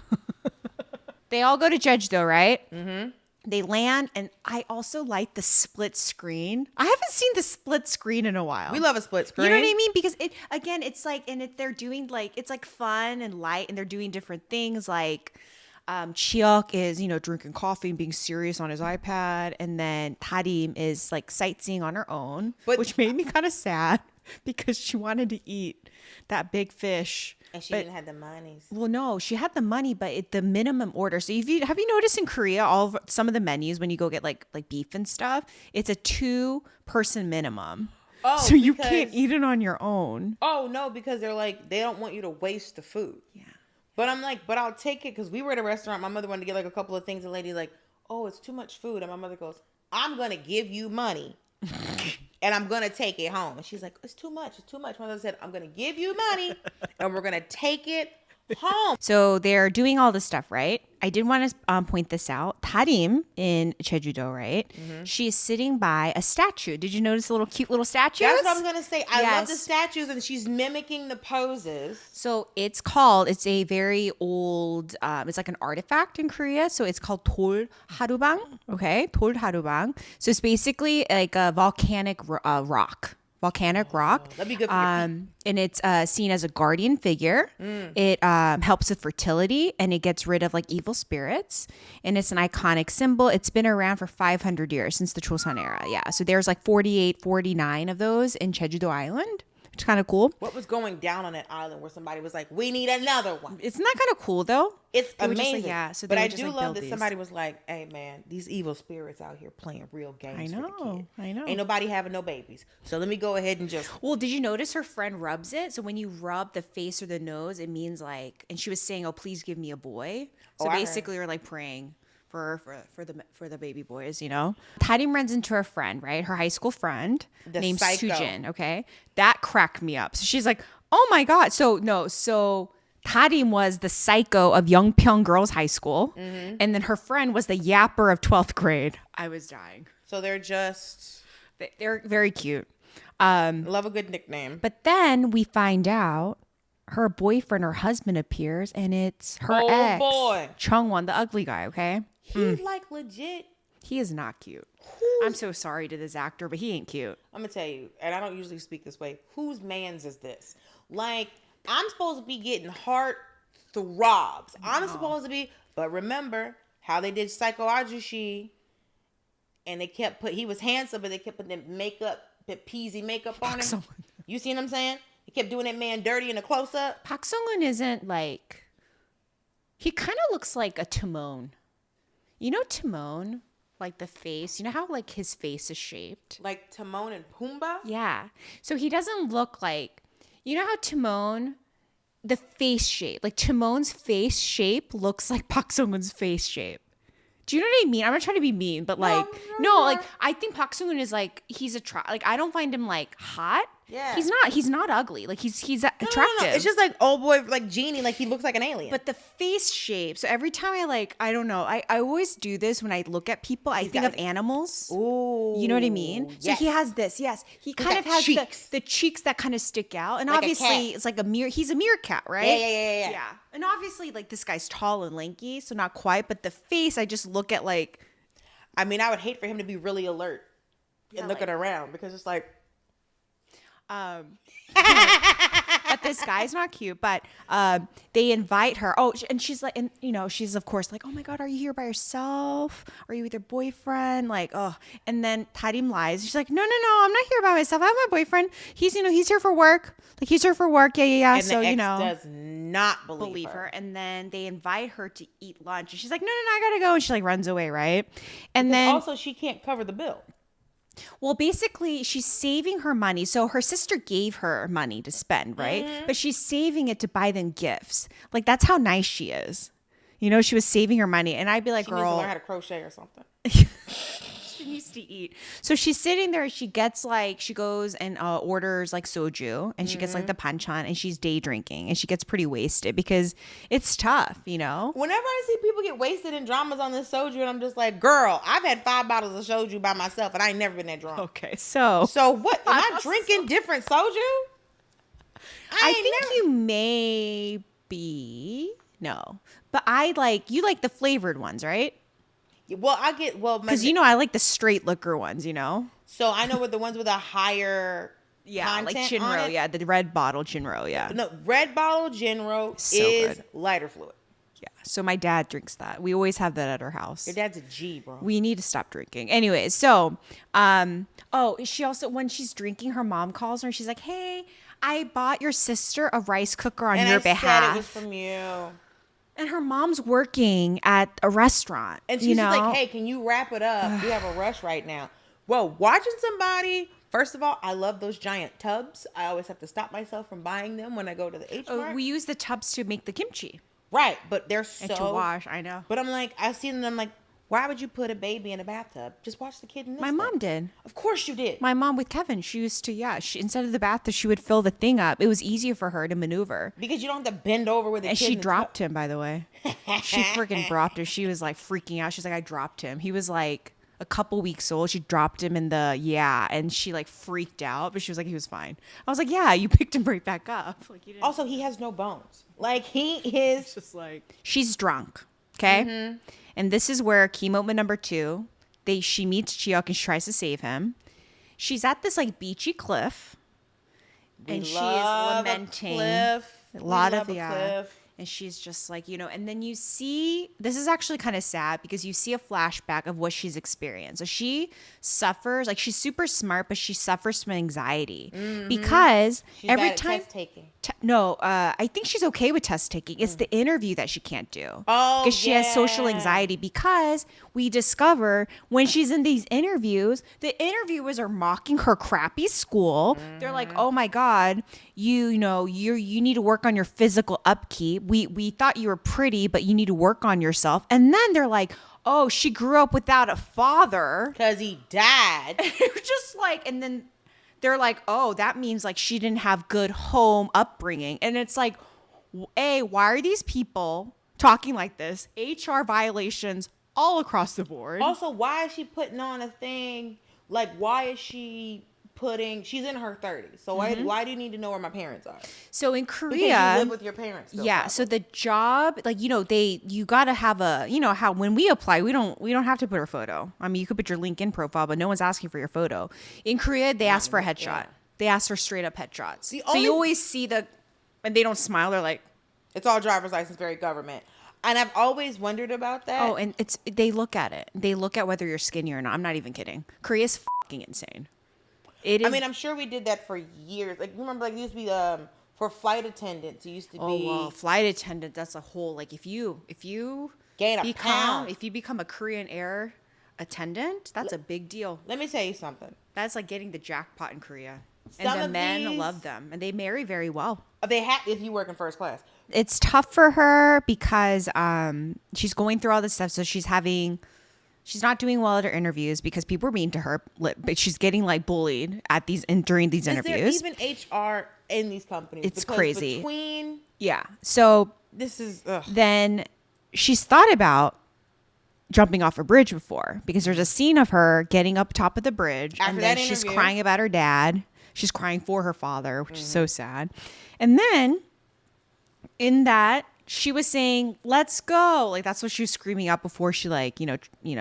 They all go to Jeju-do, right? Mm-hmm. They land, and I also like the split screen. I haven't seen the split screen in a while. We love a split screen. You know what I mean? Because it's like, and they're doing like, it's like fun and light, and they're doing different things. Like, Ji-hyuk is, you know, drinking coffee and being serious on his iPad, and then Tarim is like sightseeing on her own, which made me kind of sad because she wanted to eat that big fish. And she didn't have the money. Well, no, she had the money, but the minimum order. So have you noticed in Korea, some of the menus when you go get like beef and stuff, it's a 2-person minimum. Oh, so you can't eat it on your own. Oh no, because they're like, they don't want you to waste the food. Yeah. But I'm like, but I'll take it because we were at a restaurant. My mother wanted to get like a couple of things. The lady like, oh, it's too much food, and my mother goes, I'm gonna give you money. And I'm going to take it home. And she's like, it's too much. My mother said, I'm going to give you money and we're going to take it home. So they're doing all this stuff, right? I did want to point this out. Tarim in Jeju-do, right? She is sitting by a statue. Did you notice the little cute little statues? That's what I'm going to say. I love the Yes. statues, and she's mimicking the poses. So it's a very old, it's like an artifact in Korea. So it's called Dol Harubang. Okay, Dol Harubang. So it's basically like a volcanic rock. That'd be good for your feet. And it's seen as a guardian figure. It helps with fertility, and it gets rid of like evil spirits. And it's an iconic symbol. It's been around for 500 years, since the Chosun era. Yeah, so there's like 48, 49 of those in Jeju-do Island, which is kind of cool. What was going down on that island where somebody was like, we need another one? Isn't that kind of cool though? It's They would just, amazing. like, yeah, so but they I would just, do like, love build that these. somebody was like, hey, man, these evil spirits out here playing real games for the kid. I know. Ain't nobody having no babies. So let me go ahead and just... Well, did you notice her friend rubs it? So when you rub the face or the nose, it means like, and she was saying, "Oh, please give me a boy." So Oh, I heard. basically, we're like praying for the baby boys, you know. Tarim runs into her friend, right? Her high school friend The named psycho. Sujin. Okay, that cracked me up. So she's like, "Oh my god!" So Tarim was the psycho of Yongpyeong Girls High School, and then her friend was the yapper of 12th grade. I was dying. So they're just... They're very cute. Love a good nickname. But then we find out her boyfriend or husband appears, and it's her Oh, ex, boy. Chungwon, the ugly guy. Okay, He's like legit... he is not cute. I'm so sorry to this actor, but he ain't cute. I'm going to tell you, and I don't usually speak this way, whose man's is this? Like, I'm supposed to be getting heart throbs. I'm supposed to be... But remember how they did Psycho Ajushi, and they kept he was handsome, but they kept putting that makeup, that peasy makeup on him. Sung-won. You see what I'm saying? They kept doing that man dirty in a close-up. Park Sung-won isn't like... He kind of looks like a Timon. You know Timon? Like the face. You know how like his face is shaped? Like Timon and Pumbaa? Yeah. So he doesn't look like... You know how Timon... The face shape. Like Timon's face shape looks like Park Sung-won's face shape. Do you know what I mean? I'm not trying to be mean, but like, no, like I think Park Sung-won is like, he's like, I don't find him like hot. Yeah. He's not ugly. Like he's attractive. No. It's just like old boy, like Genie, like he looks like an alien. But the face shape. So every time I don't know. I always do this when I look at people. I think got of it. animals. Ooh. You know what I mean? So Yes. he has this. Yes. He kind got of has cheeks. the cheeks that kind of stick out. And Like a obviously cat. it's like he's a meerkat, right? Yeah. Yeah. And obviously like this guy's tall and lanky, so not quite. But the face, I just look at like, I mean, I would hate for him to be really alert and looking like- around because it's like, but this guy's not cute. But they invite her. Oh, and she's like, and you know, she's of course like, oh my god, are you here by yourself? Are you with your boyfriend? Like, oh. And then Tarim lies. She's like, no, I'm not here by myself. I have my boyfriend. He's here for work. Like he's here for work. Yeah. and So the ex you know, does not believe her. And then they invite her to eat lunch, and she's like, no, I gotta go. And she like runs away, right? And then Also, she can't cover the bill. well, basically, she's saving her money. So her sister gave her money to spend, right? But she's saving it to buy them gifts. Like, that's how nice she is. You know, she was saving her money. And I'd be like, She needs to girl, learn how to crochet or something. she needs to eat. So she's sitting there. She gets like, she goes and orders like soju. And she gets like the panchan. And she's day drinking. And she gets pretty wasted because it's tough, you know? Whenever I see people get wasted in dramas on this soju, and I'm just like, girl, I've had 5 bottles of soju by myself, and I ain't never been that drunk. Okay, so So what? Am I drinking different soju? I think you may be. No. But you like the flavored ones, right? Well, I get Because you know I like the straight liquor ones, you know? So I know what the ones with a higher Like content on Chinro, it. yeah, the red bottle Chinro, yeah. No, red bottle Genro So is good. lighter fluid. Yeah. So my dad drinks that. We always have that at our house. Your dad's a G, bro. We need to stop drinking. Anyways, so she also when she's drinking, her mom calls her and she's like, hey, I bought your sister a rice cooker on and your I behalf. said it was from you. And her mom's working at a restaurant. And she's just like, hey, can you wrap it up? We have a rush right now. Whoa, watching somebody, first of all, I love those giant tubs. I always have to stop myself from buying them when I go to the H Mart. We use the tubs to make the kimchi Right, but they're so... and to wash. I know. But I'm like, I see them and I'm like, Why would you put a baby in a bathtub? Just watch the kid in this My thing. mom did. Of course you did. My mom with Kevin, she used to, instead of the bathtub, she would fill the thing up. It was easier for her to maneuver. Because you don't have to bend over with the And kid. she dropped him, by the way. She freaking dropped him. She was like freaking out. She's like, I dropped him. He was like a couple weeks old. She dropped him in and she like freaked out, but she was like, he was fine. I was like, yeah, you picked him right back up. Like, you didn't. Also, he has no bones. Like, he is Just like, she's drunk. Okay. Mm-hmm. And this is where key moment number 2. She meets Ji-hyuk and she tries to save him. She's at this like beachy cliff, and she is lamenting a lot of cliff. And she's just like, and then you see, this is actually kind of sad because you see a flashback of what she's experienced. So she suffers, like she's super smart, but she suffers from anxiety because She's every bad at time. test taking. I think she's okay with test taking. It's the interview that she can't do. Oh, because she has social anxiety. Because we discover when she's in these interviews, the interviewers are mocking her crappy school. They're like, "Oh my God, you need to work on your physical upkeep. We thought you were pretty, but you need to work on yourself." And then they're like, "Oh, she grew up without a father because he died." Just like, and then they're like, oh, that means like she didn't have good home upbringing. And it's like, why are these people talking like this? HR violations all across the board. Also, why is she putting on a thing? Like, why is she she's in her 30s. So why do you need to know where my parents are? So in Korea, because you live with your parents. Yeah. So the job, like, you got to have how when we apply, we don't have to put our photo. I mean, you could put your LinkedIn profile, but no one's asking for your photo. In Korea, they ask for a headshot. Yeah. They ask for straight up headshots. So you always see and they don't smile. They're like, it's all driver's license, very government. And I've always wondered about that. Oh, and they look at it. They look at whether you're skinny or not. I'm not even kidding. Korea's fucking insane. It is. I mean, I'm sure we did that for years. Like, you remember, like, it used to be for flight attendants. It used to be. Oh, well, flight attendant. That's a whole, like, if you gain a pound. If you become a Korean Air attendant, that's a big deal. Let me tell you something. That's like getting the jackpot in Korea. And the men love them, and they marry very well. If you work in first class. It's tough for her because she's going through all this stuff. So she's not doing well at her interviews because people are mean to her, but she's getting like bullied at during these interviews. Is there even HR in these companies? It's crazy. Yeah. So this is then she's thought about jumping off a bridge before because there's a scene of her getting up top of the bridge and then she's crying about her dad. She's crying for her father, which is so sad. And then in that, she was saying, let's go. Like, that's what she was screaming out before she, like,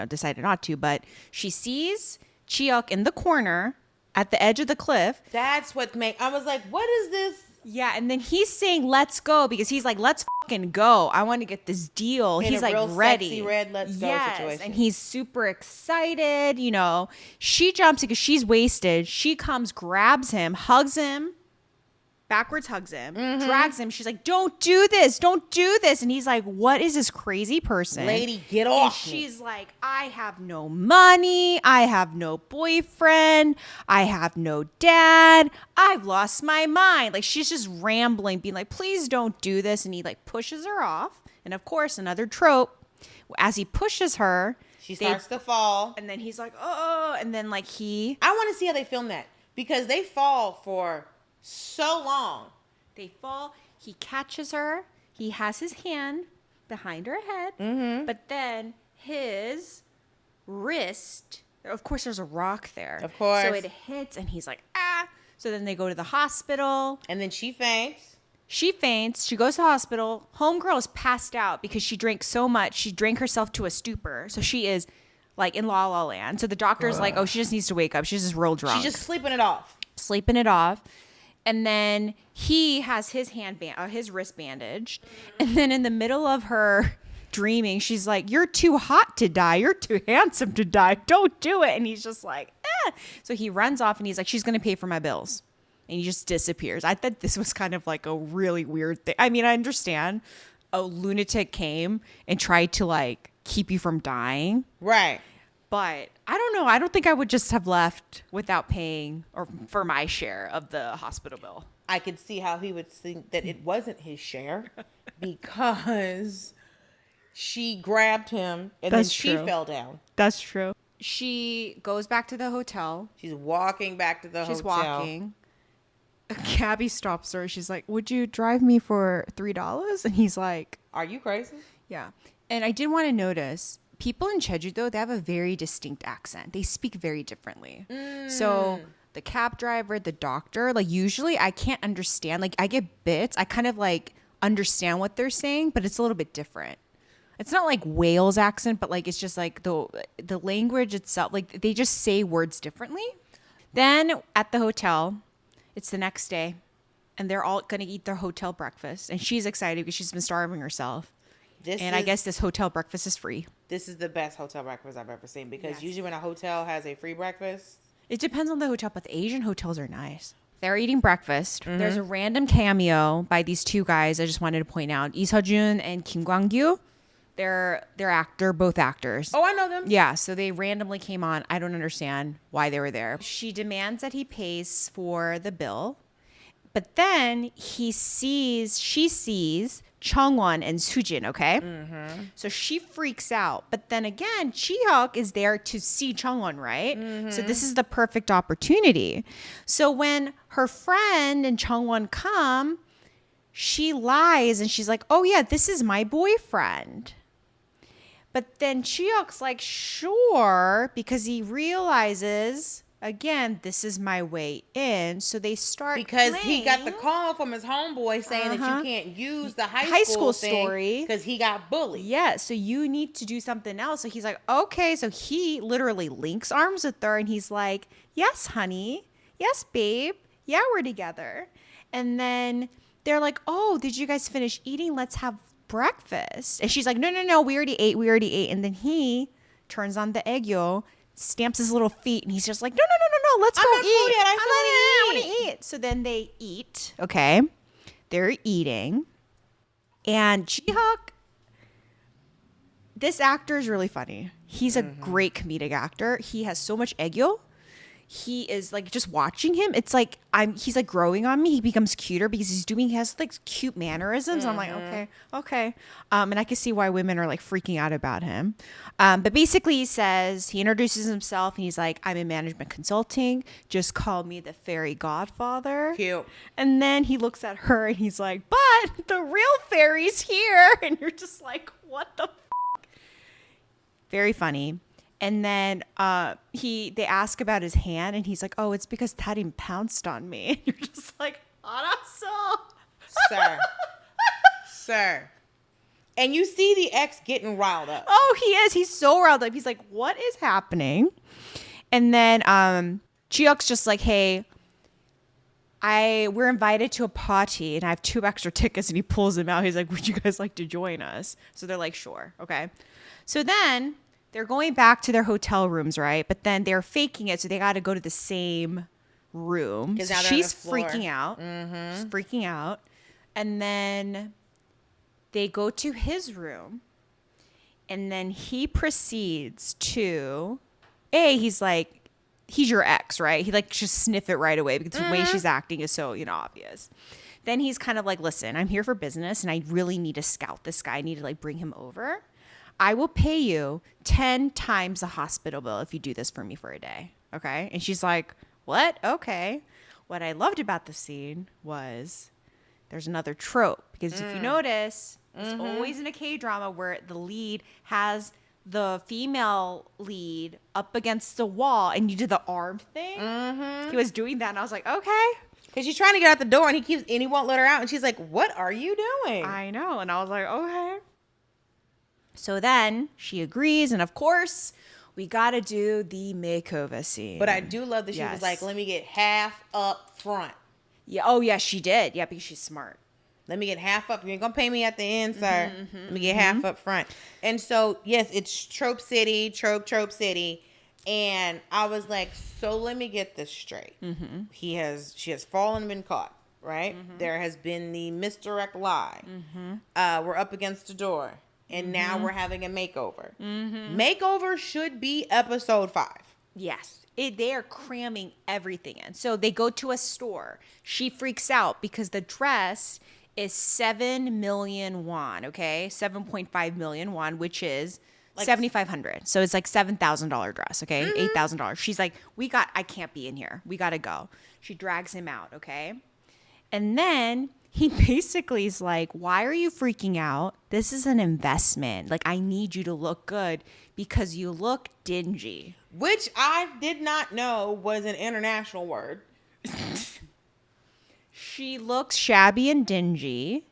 decided not to. But she sees Ji-hyuk in the corner at the edge of the cliff. That's what I was like, what is this? Yeah, and then he's saying, let's go, because he's like, let's fucking go. I want to get this deal. He's like ready. Sexy red let's go situation. And he's super excited. She jumps because she's wasted. She comes, grabs him, hugs him. Backwards hugs him, drags him. She's like, don't do this. And he's like, what is this crazy person? Lady, get off. And she's like, I have no money. I have no boyfriend. I have no dad. I've lost my mind. Like, she's just rambling, being like, please don't do this. And he like pushes her off. And of course, another trope, as he pushes her, she starts to fall. And then he's like, oh, and then like I want to see how they film that because they fall for so long. They fall. He catches her. He has his hand behind her head. But then his wrist, of course, there's a rock there. Of course. So it hits and he's like, ah. So then they go to the hospital. And then she faints. She goes to the hospital. Homegirl is passed out because she drank so much. She drank herself to a stupor. So she is like in La La Land. So the doctor's like, oh, she just needs to wake up. She's just real drunk. She's just sleeping it off. And then he has his his wrist bandaged. And then in the middle of her dreaming, she's like, you're too hot to die. You're too handsome to die. Don't do it. And he's just like, eh. So he runs off and he's like, she's going to pay for my bills. And he just disappears. I thought this was kind of like a really weird thing. I mean, I understand a lunatic came and tried to like keep you from dying. Right. But I don't know. I don't think I would just have left without paying or for my share of the hospital bill. I could see how he would think that it wasn't his share because she grabbed him and That's then she true. fell down. That's true. She goes back to the hotel. She's walking back to the hotel. She's walking. A cabbie stops her. She's like, "Would you drive me for $3?" And he's like, "Are you crazy?" Yeah. And I did want to notice, people in Jeju-do, they have a very distinct accent. They speak very differently. So the cab driver, the doctor, like usually I can't understand. Like I get bits. I kind of like understand what they're saying, but it's a little bit different. It's not like Wales accent, but like it's just like the language itself. Like they just say words differently. Then at the hotel, it's the next day, and they're all gonna eat their hotel breakfast, and she's excited because she's been starving herself. I guess this hotel breakfast is free. This is the best hotel breakfast I've ever seen, because usually when a hotel has a free breakfast, it depends on the hotel, but the Asian hotels are nice. They're eating breakfast. There's a random cameo by these two guys I just wanted to point out. Lee Seo-jun and Kim Kwang-gyu. They're both actors. Oh, I know them. Yeah, so they randomly came on. I don't understand why they were there. She demands that he pays for the bill. But then she sees Chungwon and Sujin, okay? So she freaks out. But then again, Ji-hyuk is there to see Chungwon, right? So this is the perfect opportunity. So when her friend and Chungwon come, she lies and she's like, "Oh yeah, this is my boyfriend." But then Ji-hyuk's like, "Sure," because he realizes, again, this is my way in. So they start because he got the call from his homeboy saying that you can't use the high school story because he got bullied. Yeah, so you need to do something else. So he's like, okay. So he literally links arms with her and he's like, "Yes, honey. Yes, babe. Yeah, we're together." And then they're like, "Oh, did you guys finish eating? Let's have breakfast." And she's like, no, we already ate. And then he turns on the egg yolk, stamps his little feet, and he's just like, no, let's go eat. I want to eat. So then they eat. Okay. They're eating. And Ji-hyuk, this actor is really funny. He's a great comedic actor. He has so much egg yolk. He is like, just watching him, it's like he's like growing on me. He becomes cuter because he has like cute mannerisms. I'm like, okay. And I can see why women are like freaking out about him. But basically he introduces himself and he's like, "I'm in management consulting. Just call me the fairy godfather." Cute. And then he looks at her and he's like, "But the real fairy's here." And you're just like, what the f-? Very funny. And then they ask about his hand, and he's like, "Oh, it's because Tarim pounced on me." And you're just like, "Arasо." Sir. And you see the ex getting riled up. Oh, he is. He's so riled up. He's like, "What is happening?" And then Ji-hyuk's just like, "Hey, we're invited to a party, and I have 2 extra tickets." And he pulls them out. He's like, "Would you guys like to join us?" So they're like, "Sure, okay." So then they're going back to their hotel rooms, right? But then they're faking it, so they got to go to the same room. So she's freaking out. She's freaking out. And then they go to his room, and then he proceeds to, he's like, he's your ex, right? He like just sniff it right away because the way she's acting is so, obvious. Then he's kind of like, "Listen, I'm here for business, and I really need to scout this guy. I need to like bring him over. I will pay you 10 times the hospital bill if you do this for me for a day." Okay. And she's like, "What? Okay." What I loved about the scene was there's another trope, because if you notice, it's always in a K-drama where the lead has the female lead up against the wall and you did the arm thing. He was doing that and I was like, okay. Because she's trying to get out the door and he won't let her out. And she's like, "What are you doing?" I know. And I was like, okay. So then she agrees, and of course, we got to do the makeover scene. But I do love that she was like, "Let me get half up front." Yeah. Oh, yeah, she did. Yeah, because she's smart. Let me get half up. You ain't gonna pay me at the end, sir. Let me get half up front. And so, yes, it's Trope City, Trope City. And I was like, so let me get this straight. She has fallen and been caught, right? There has been the misdirect lie. We're up against the door. And now we're having a makeover. Makeover should be episode 5. Yes. They are cramming everything in. So they go to a store. She freaks out because the dress is 7 million won, okay? 7.5 million won, which is like 7,500. So it's like $7,000 dress, okay? $8,000. She's like, I can't be in here. We got to go. She drags him out, okay? And then he basically is like, why are you freaking out? This is an investment. Like, I need you to look good because you look dingy. Which I did not know was an international word. She looks shabby and dingy.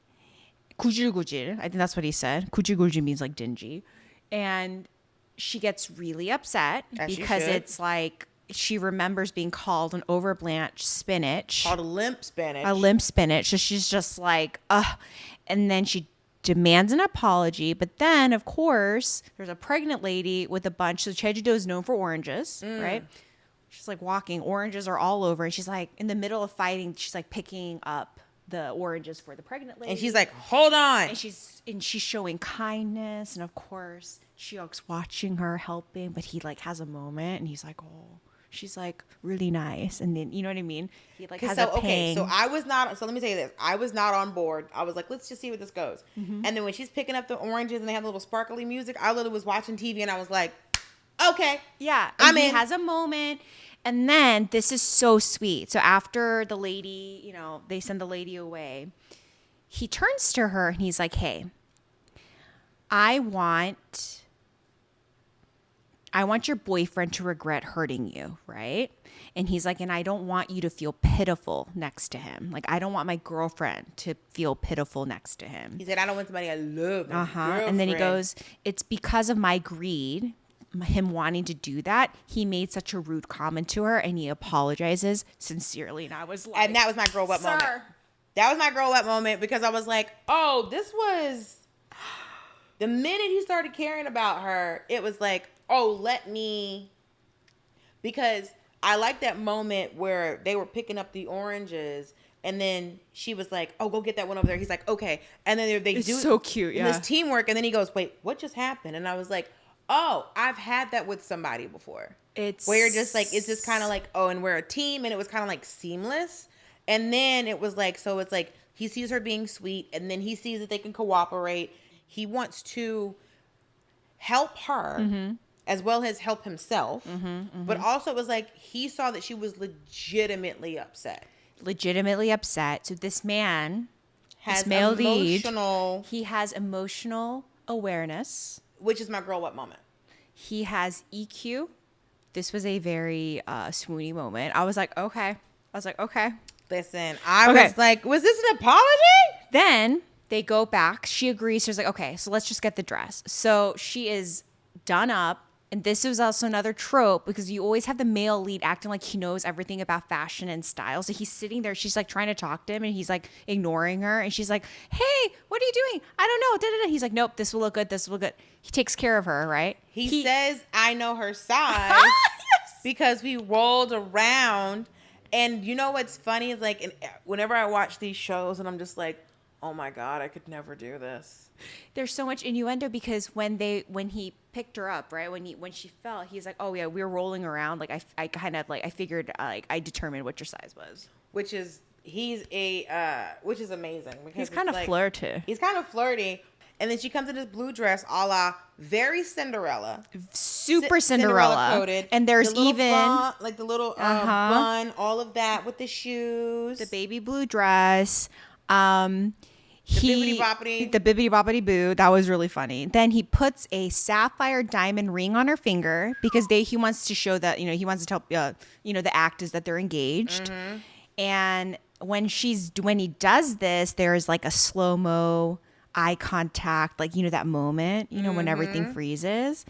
구질구질. I think that's what he said. 구질구질 means like dingy. And she gets really upset because it's like she remembers being called an overblanched spinach. Called a limp spinach. A limp spinach. So she's just like, ugh. And then she demands an apology. But then, of course, there's a pregnant lady with a bunch. So Jeju-do is known for oranges, right? She's like walking. Oranges are all over. And she's like, in the middle of fighting, she's like picking up the oranges for the pregnant lady. And she's like, hold on. And she's showing kindness. And of course, Ji-hyuk's watching her, helping. But he like has a moment and he's like, oh, she's like really nice. And then, you know what I mean? He like has a pang. Okay, so I was not, so let me say this. I was not on board. I was like, let's just see where this goes. And then when she's picking up the oranges and they have a little sparkly music, I literally was watching TV and I was like, okay. Yeah. And he has a moment. And then this is so sweet. So after the lady, you know, they send the lady away, he turns to her and he's like, hey, I want your boyfriend to regret hurting you, right? And he's like, and I don't want you to feel pitiful next to him. Like, I don't want my girlfriend to feel pitiful next to him. He said, I don't want somebody I love. And then he goes, it's because of my greed, him wanting to do that, he made such a rude comment to her and he apologizes sincerely. And I was like, and that was my grow up moment. That was my grow up moment because I was like, oh, this was the minute he started caring about her, it was like, oh, because I like that moment where they were picking up the oranges and then she was like, oh, go get that one over there. He's like, okay. And then they do so cute. Yeah. This teamwork. And then he goes, wait, what just happened? And I was like, oh, I've had that with somebody before. It's where you're just like, it's just kind of like, oh, and we're a team. And it was kind of like seamless. And then it was like, so it's like, he sees her being sweet and then he sees that they can cooperate. He wants to help her as well as help himself. But also it was like, he saw that she was legitimately upset. So this man has this male emotional lead, he has emotional awareness. Which is my grow up moment. He has EQ. This was a very swoony moment. I was like, okay. Listen, I was like, was this an apology? Then they go back. She agrees. She's like, okay, so let's just get the dress. So she is done up. And this is also another trope because you always have the male lead acting like he knows everything about fashion and style. So he's sitting there. She's like trying to talk to him and he's like ignoring her. And she's like, hey, what are you doing? I don't know. Da-da-da. He's like, nope, this will look good. This will look good. He takes care of her, right? He says, I know her size because we rolled around. And you know what's funny is like, whenever I watch these shows and I'm just like, oh my God, I could never do this. There's so much innuendo because when he picked her up, right? When she fell, he's like, oh yeah, we were rolling around. Like I kind of like, I figured like I determined what your size was. Which is amazing. Because he's kind of flirty. He's kind of flirty. And then she comes in this blue dress, a la very Cinderella. Super Cinderella coated. And there's the even bun, like the little bun, all of that with the shoes. The baby blue dress. The bibbidi boppity boo. That was really funny. Then he puts a sapphire diamond ring on her finger because he wants to show that, he wants to tell, the act is that they're engaged. And when he does this, there's like a slow-mo eye contact, like, that moment, when everything freezes.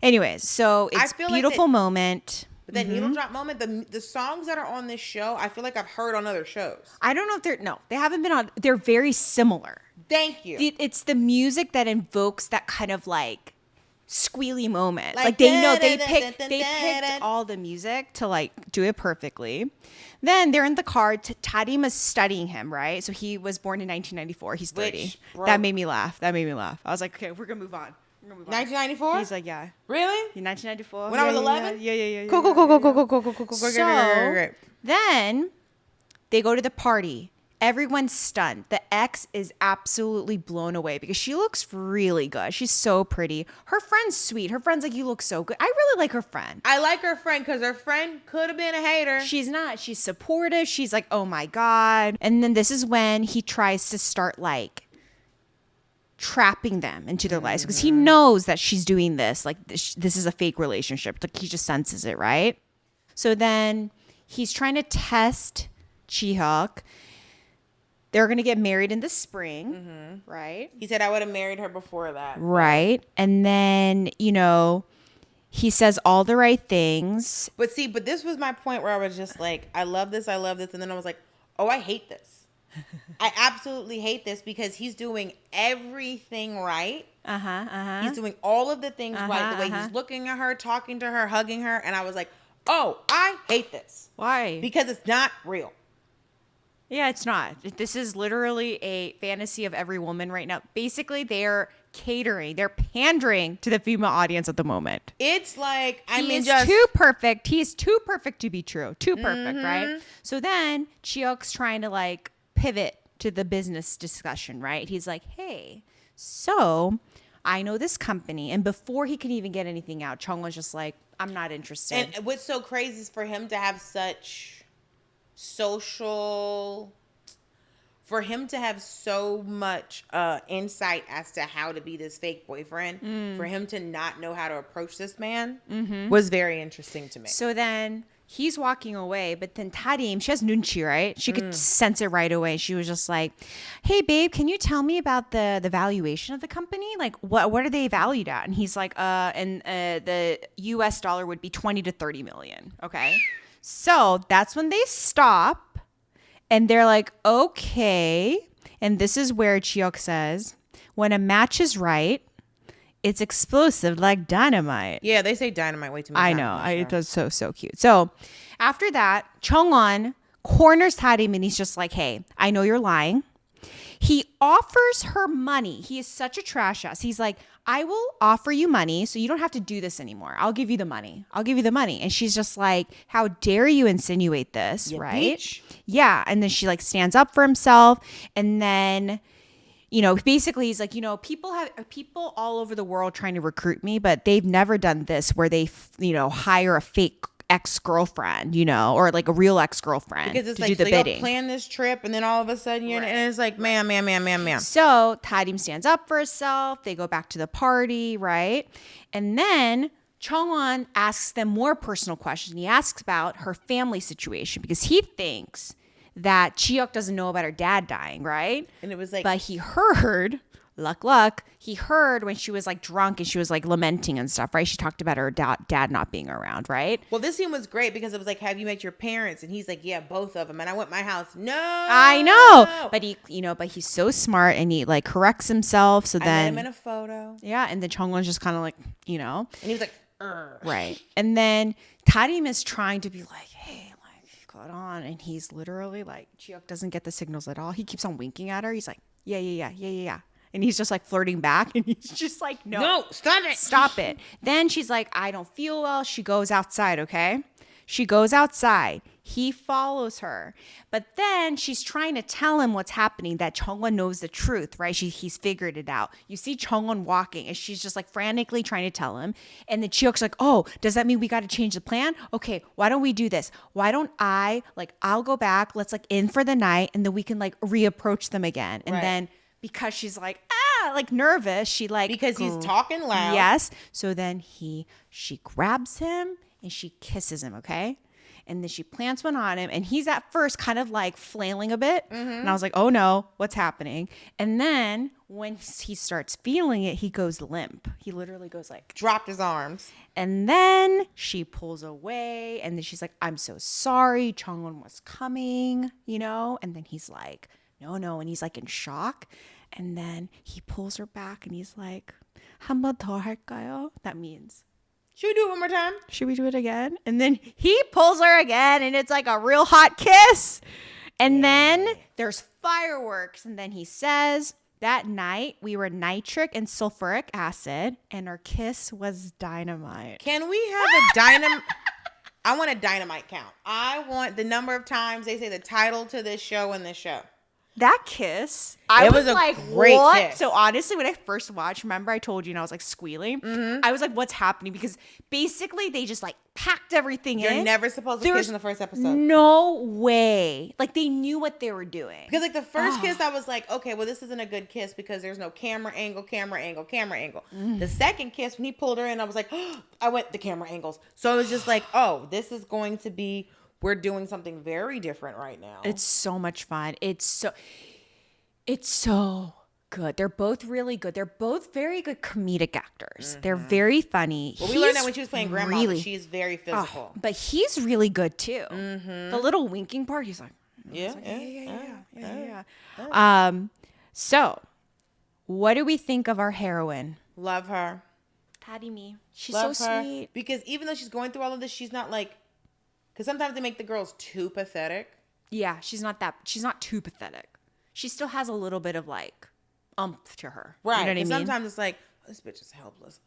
Anyways, so it's a beautiful moment. But that needle drop moment, the songs that are on this show, I feel like I've heard on other shows. I don't know if they haven't been on. They're very similar. Thank you. It's the music that invokes that kind of like squealy moment. Like they picked all the music to like do it perfectly. Then they're in the car. Tarim is studying him, right? So he was born in 1994. He's 30. That made me laugh. I was like, okay, we're gonna move on. 1994? He's like, yeah. Really? In 1994. When I was 11? Yeah. Cool. So then they go to the party Everyone's stunned. The ex is absolutely blown away because she looks really good. She's so pretty. Her friend's sweet. Her friend's like, you look so good. I really like her friend. I like her friend because her friend could have been a hater. She's not. She's supportive. She's like, oh my God. And then this is when he tries to start like trapping them into their lives because he knows that she's doing this. Like this is a fake relationship. Like he just senses it, right? So then he's trying to test Ji-hyuk. They're going to get married in the spring, right? He said I would have married her before that. Right. And then, he says all the right things. But this was my point where I was just like, I love this. And then I was like, oh, I hate this. I absolutely hate this because he's doing everything right. He's doing all of the things right. The way he's looking at her, talking to her, hugging her. And I was like, oh, I hate this. Why? Because it's not real. Yeah, it's not. This is literally a fantasy of every woman right now. Basically, they're pandering to the female audience at the moment. It's like, He's too perfect. He's too perfect to be true. Too perfect, right? So then Ji-hyuk's trying to like pivot to the business discussion, right? He's like, hey, so I know this company. And before he can even get anything out, Chung was just like, I'm not interested. And what's so crazy is for him to have such for him to have so much insight as to how to be this fake boyfriend, for him to not know how to approach this man was very interesting to me. So then he's walking away, but then Tarim, she has nunchi, right? She could sense it right away. She was just like, hey, babe, can you tell me about the valuation of the company? Like, what are they valued at? And he's like, the US dollar would be 20 to 30 million. Okay. So that's when they stop and they're like, okay. And this is where Ji-hyuk says, when a match is right, it's explosive like dynamite. Yeah, they say dynamite way too many times. I know. It was so cute. So after that, Chung-won corners Tarim and he's just like, hey, I know you're lying. He offers her money. He is such a trash ass. He's like, I will offer you money so you don't have to do this anymore. I'll give you the money. And she's just like, how dare you insinuate this, Yeah, right? bitch. Yeah. And then she like stands up for himself. And then, basically he's like, people all over the world trying to recruit me, but they've never done this where they, hire a fake ex-girlfriend, or like a real ex-girlfriend because it's to like, do the so bidding. y'all plan this trip and then all of a sudden and it's like, ma'am. So Tarim stands up for herself. They go back to the party, right? And then Chung-won asks them more personal questions. He asks about her family situation because he thinks that Ji-hyuk doesn't know about her dad dying, right? And it was like, but he heard, luck, he heard when she was like drunk and she was like lamenting and stuff, right? She talked about her dad not being around, right? well, this scene was great because it was like, have you met your parents? And he's like, yeah, both of them. And I went to my house. No, I know, but but he's so smart and he like corrects himself. So I then met him in a photo. yeah, and then Chung-won's just kind of like, And he was like, Urgh. right. And then Tarim is trying to be like, hey, like, got on. And he's literally like, Ji-hyuk doesn't get the signals at all. He keeps on winking at her. He's like, yeah. And he's just like flirting back. And he's just like, no, stop it. Then she's like, I don't feel well. She goes outside. Okay. She goes outside. He follows her. But then she's trying to tell him what's happening, that Chung-won knows the truth, right? He's figured it out. You see Chung-won walking and she's just like frantically trying to tell him. And then Ji-hyuk's like, oh, does that mean we got to change the plan? Okay, why don't we do this? Why don't I'll go back. Let's like in for the night and then we can like reapproach them again. And then because she's like, like nervous, she like. Because he's talking loud. Yes. So then she grabs him and she kisses him, okay? And then she plants one on him. And he's at first kind of like flailing a bit. And I was like, oh no, what's happening? And then when he starts feeling it, he goes limp. He literally goes like. Dropped his arms. And then she pulls away. And then she's like, I'm so sorry. Chung-won was coming, And then he's like, no. And he's like in shock. And then he pulls her back and he's like, 한 번 더 할까요? That means, should we do it one more time? Should we do it again? And then he pulls her again and it's like a real hot kiss. And then there's fireworks. And then he says, that night we were nitric and sulfuric acid and our kiss was dynamite. Can we have a dynamite? I want a dynamite count. I want the number of times they say the title to this show and this show. That kiss, I was a like, great what? kiss. So honestly, when I first watched, remember I told you and I was like squealing? I was like, what's happening? Because basically they just like packed everything in. You're never supposed to kiss in the first episode. No way. Like they knew what they were doing. Because like the first kiss, I was like, okay, well this isn't a good kiss because there's no camera angle. The second kiss, when he pulled her in, I was like, I went the camera angles. So it was just like, oh, this is going to be, we're doing something very different right now. It's so much fun. It's so good. They're both really good. They're both very good comedic actors. They're very funny. Well, we learned that when she was playing grandma, that she's very physical. But he's really good too. The little winking part, he's like, Yeah. So, what do we think of our heroine? Love her. Patty me. She's Love so her. sweet. Because even though she's going through all of this, she's not like, because sometimes they make the girls too pathetic. Yeah, she's not too pathetic. She still has a little bit of like umph to her. Right. You know what I mean? Sometimes it's like, oh, this bitch is helpless.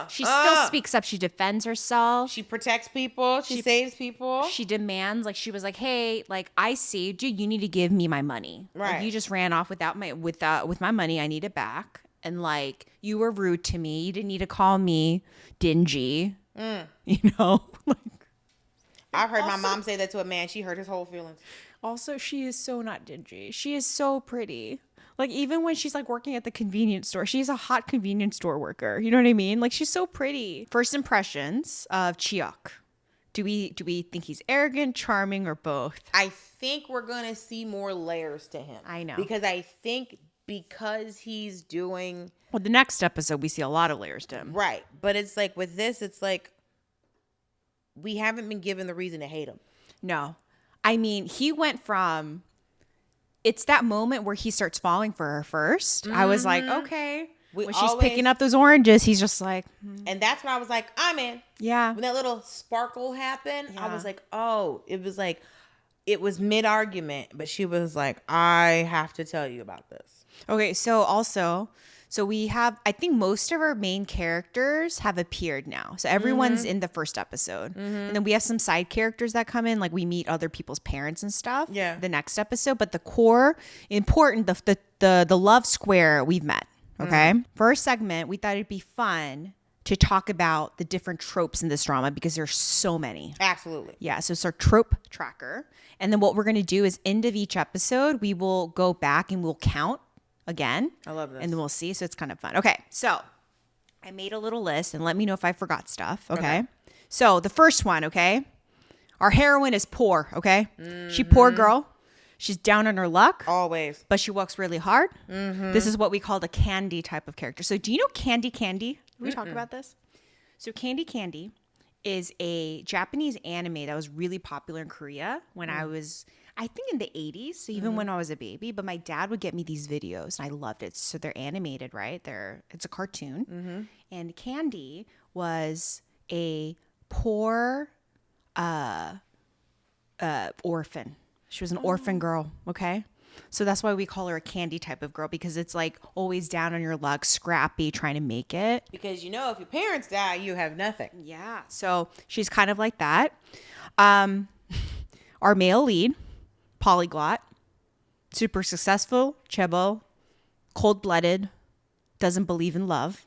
She still speaks up. She defends herself. She protects people. She saves people. She demands, like she was like, hey, like I saved you. You need to give me my money. Right. Like, you just ran off with my money. I need it back. And like you were rude to me. You didn't need to call me dingy. You know? Like I've heard my mom say that to a man. She hurt his whole feelings. also, she is so not dingy. She is so pretty. Like even when she's like working at the convenience store, she's a hot convenience store worker. You know what I mean? Like she's so pretty. First impressions of Ji-hyuk. Do we think he's arrogant, charming, or both? I think we're gonna see more layers to him. I know. Because I think because he's doing Well, the next episode we see a lot of layers to him. right, but it's like with this, it's like we haven't been given the reason to hate him. No. I mean, he went from it's that moment where he starts falling for her 1st. I was like, okay. When she's picking up those oranges, he's just like, and that's when I was like, I'm in. yeah. When that little sparkle happened, I Yeah. was like, oh, it was mid-argument, but she was like, I have to tell you about this. Okay, so we have, I think most of our main characters have appeared now. So everyone's in the first episode. And then we have some side characters that come in, like we meet other people's parents and stuff. Yeah. The next episode, but the core, important, the love square we've met. Okay. First segment, we thought it'd be fun to talk about the different tropes in this drama because there's so many. Absolutely. Yeah, so it's our trope tracker. And then what we're going to do is end of each episode, we will go back and we'll count again. I love this. And then we'll see. So it's kind of fun. Okay, so I made a little list and let me know if I forgot stuff. Okay. So the first one, okay? Our heroine is poor, okay? She poor girl. She's down on her luck. Always. But she works really hard. This is what we call the Candy type of character. So do you know Candy? Did we talk about this? So Candy is a Japanese anime that was really popular in Korea when I was, I think in the 80s. So even when I was a baby. But my dad would get me these videos and I loved it. So they're animated, right? It's a cartoon. And Candy was a poor orphan. She was an orphan girl, okay? So that's why we call her a Candy type of girl because it's like always down on your luck, scrappy, trying to make it. Because if your parents die, you have nothing. Yeah. So she's kind of like that. Our male lead, polyglot, super successful, chaebol, cold-blooded, doesn't believe in love.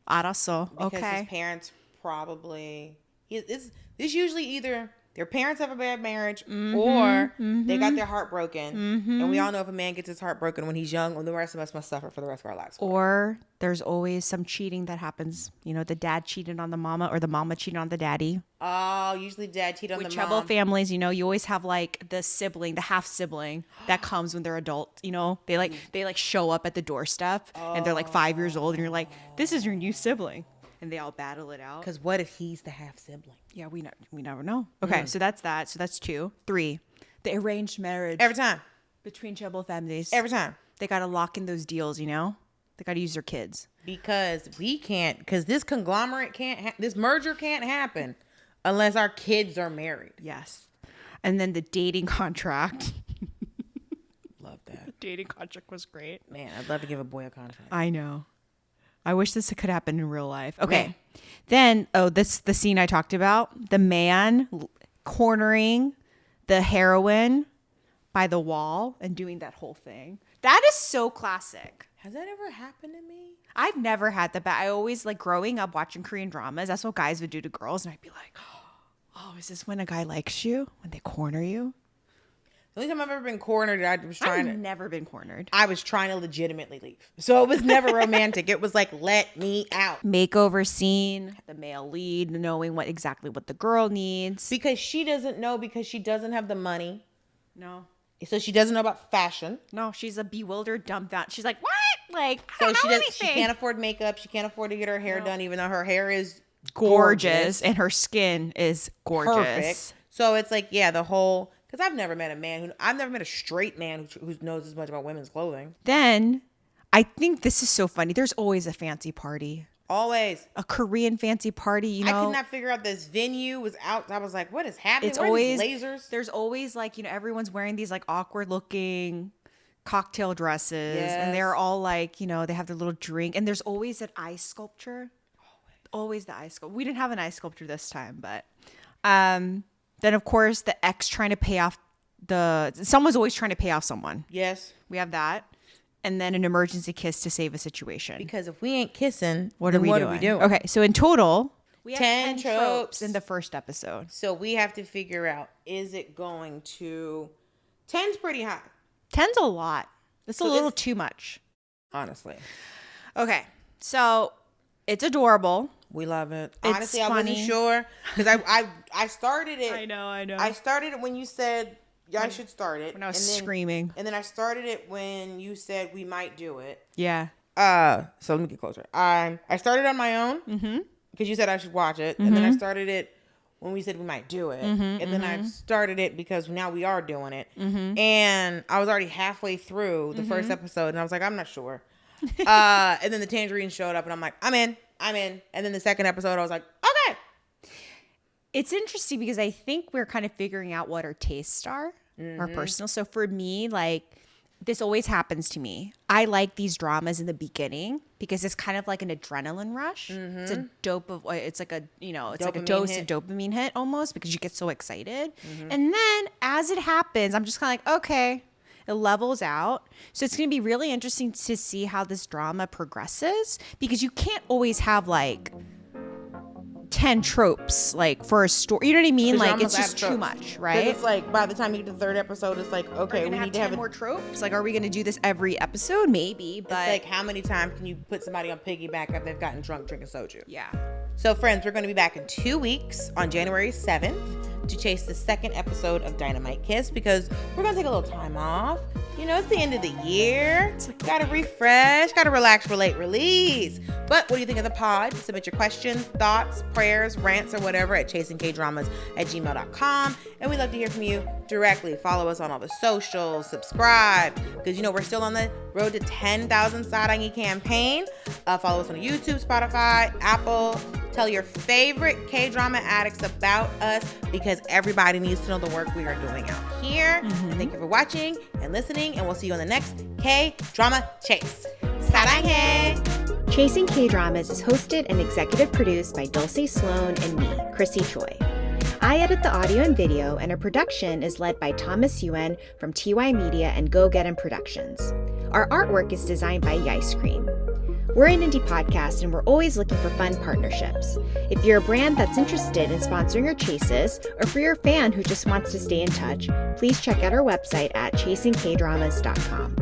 Araso. Because Okay. his parents probably this usually either their parents have a bad marriage or they got their heart broken. And we all know if a man gets his heart broken when he's young, well, the rest of us must suffer for the rest of our lives. Or there's always some cheating that happens. You know, the dad cheated on the mama or the mama cheated on the daddy. Oh, usually dad cheated on With the chaebol mom. families, you know, you always have like the sibling, the half sibling that comes when they're adult. You know, they show up at the doorstep and they're like 5 years old and you're like, this is your new sibling. And they all battle it out. Because what if he's the half sibling? Yeah, we never know. Okay, so that's that. So that's 2. 3, the arranged marriage Every time. between chaebol families. Every time. They got to lock in those deals, you know? They got to use their kids. Because this conglomerate this merger can't happen unless our kids are married. Yes. And then the dating contract. Love that. Dating contract was great. Man, I'd love to give a boy a contract. I know. I wish this could happen in real life. Okay. Then, this the scene I talked about. The man cornering the heroine by the wall and doing that whole thing. That is so classic. Has that ever happened to me? I've never had that, but I always like growing up watching Korean dramas. That's what guys would do to girls. And I'd be like, oh, is this when a guy likes you? When they corner you? The only time I've ever been cornered, I've never been cornered. I was trying to legitimately leave. So it was never romantic. It was like, let me out. Makeover scene, the male lead knowing exactly what the girl needs. Because she doesn't know, because she doesn't have the money. No. So she doesn't know about fashion. No, she's a bewildered, dumbfounded. She's like, what? Like, so she can't afford makeup. She can't afford to get her hair done, even though her hair is gorgeous and her skin is gorgeous. Perfect. So it's like, yeah, the whole, because I've never met a straight man who knows as much about women's clothing. Then I think this is so funny. There's always a fancy party. Always. A Korean fancy party, you know. I could not figure out this venue was out. I was like, what is happening? It's Where always are these lasers. There's always like, you know, everyone's wearing these like awkward looking cocktail dresses. Yes. And they're all like, you know, they have their little drink. And there's always an ice sculpture. Always the ice sculpture. We didn't have an ice sculpture this time, but then of course the ex trying to pay off someone's always trying to pay off someone. Yes. We have that. And then an emergency kiss to save a situation. Because if we ain't kissing, what are we doing? Okay, so in total, we have 10 tropes in the first episode. So we have to figure out, is it going to... 10's pretty high. 10's a lot. It's a little too much. Honestly. Okay, so it's adorable. We love it. It's honestly, funny. I wasn't sure. Because I started it. I know. I started it when you said... Yeah, I should start it. When I was screaming. And then I started it when you said we might do it. Yeah. So let me get closer. I started on my own. Mm-hmm. Because you said I should watch it. Mm-hmm. And then I started it when we said we might do it. Mm-hmm, and then I started it because now we are doing it. Mm-hmm. And I was already halfway through the first episode. And I was like, I'm not sure. And then the tangerine showed up. And I'm like, I'm in. And then the second episode, I was like, okay. It's interesting because I think we're kind of figuring out what our tastes are, our personal. So for me, like this always happens to me. I like these dramas in the beginning because it's kind of like an adrenaline rush. Mm-hmm. It's like a dose of dopamine hit almost because you get so excited. Mm-hmm. And then as it happens, I'm just kind of like, okay, it levels out. So it's going to be really interesting to see how this drama progresses because you can't always have like 10 tropes like for a story, you know what I mean? Like it's just too much, right? It's like by the time you get to the third episode, it's like, okay, we need to have more tropes. Like, are we going to do this every episode? Maybe, but it's like, how many times can you put somebody on piggyback if they've gotten drunk drinking soju? Yeah. So friends, we're going to be back in 2 weeks on January 7th to chase the second episode of Dynamite Kiss because we're going to take a little time off. You know, it's the end of the year. Got to refresh, got to relax, relate, release. But what do you think of the pod? Submit your questions, thoughts, prayers, rants, or whatever at chasingkdramas@gmail.com. And we'd love to hear from you directly. Follow us on all the socials, subscribe, because you know we're still on the road to 10,000 Sarangees campaign. Follow us on YouTube, Spotify, Apple. Tell your favorite K-drama addicts about us because everybody needs to know the work we are doing out here. Mm-hmm. And thank you for watching and listening, and we'll see you on the next K-drama chase. Sarangees! Chasing K-Dramas is hosted and executive produced by Dulcé, Sloan, and me, Chrissy Choi. I edit the audio and video, and our production is led by Thomas Yuen from TY Media and Go Get 'Em Productions. Our artwork is designed by Yice Cream. We're an indie podcast, and we're always looking for fun partnerships. If you're a brand that's interested in sponsoring our chases, or if you're a fan who just wants to stay in touch, please check out our website at chasingkdramas.com.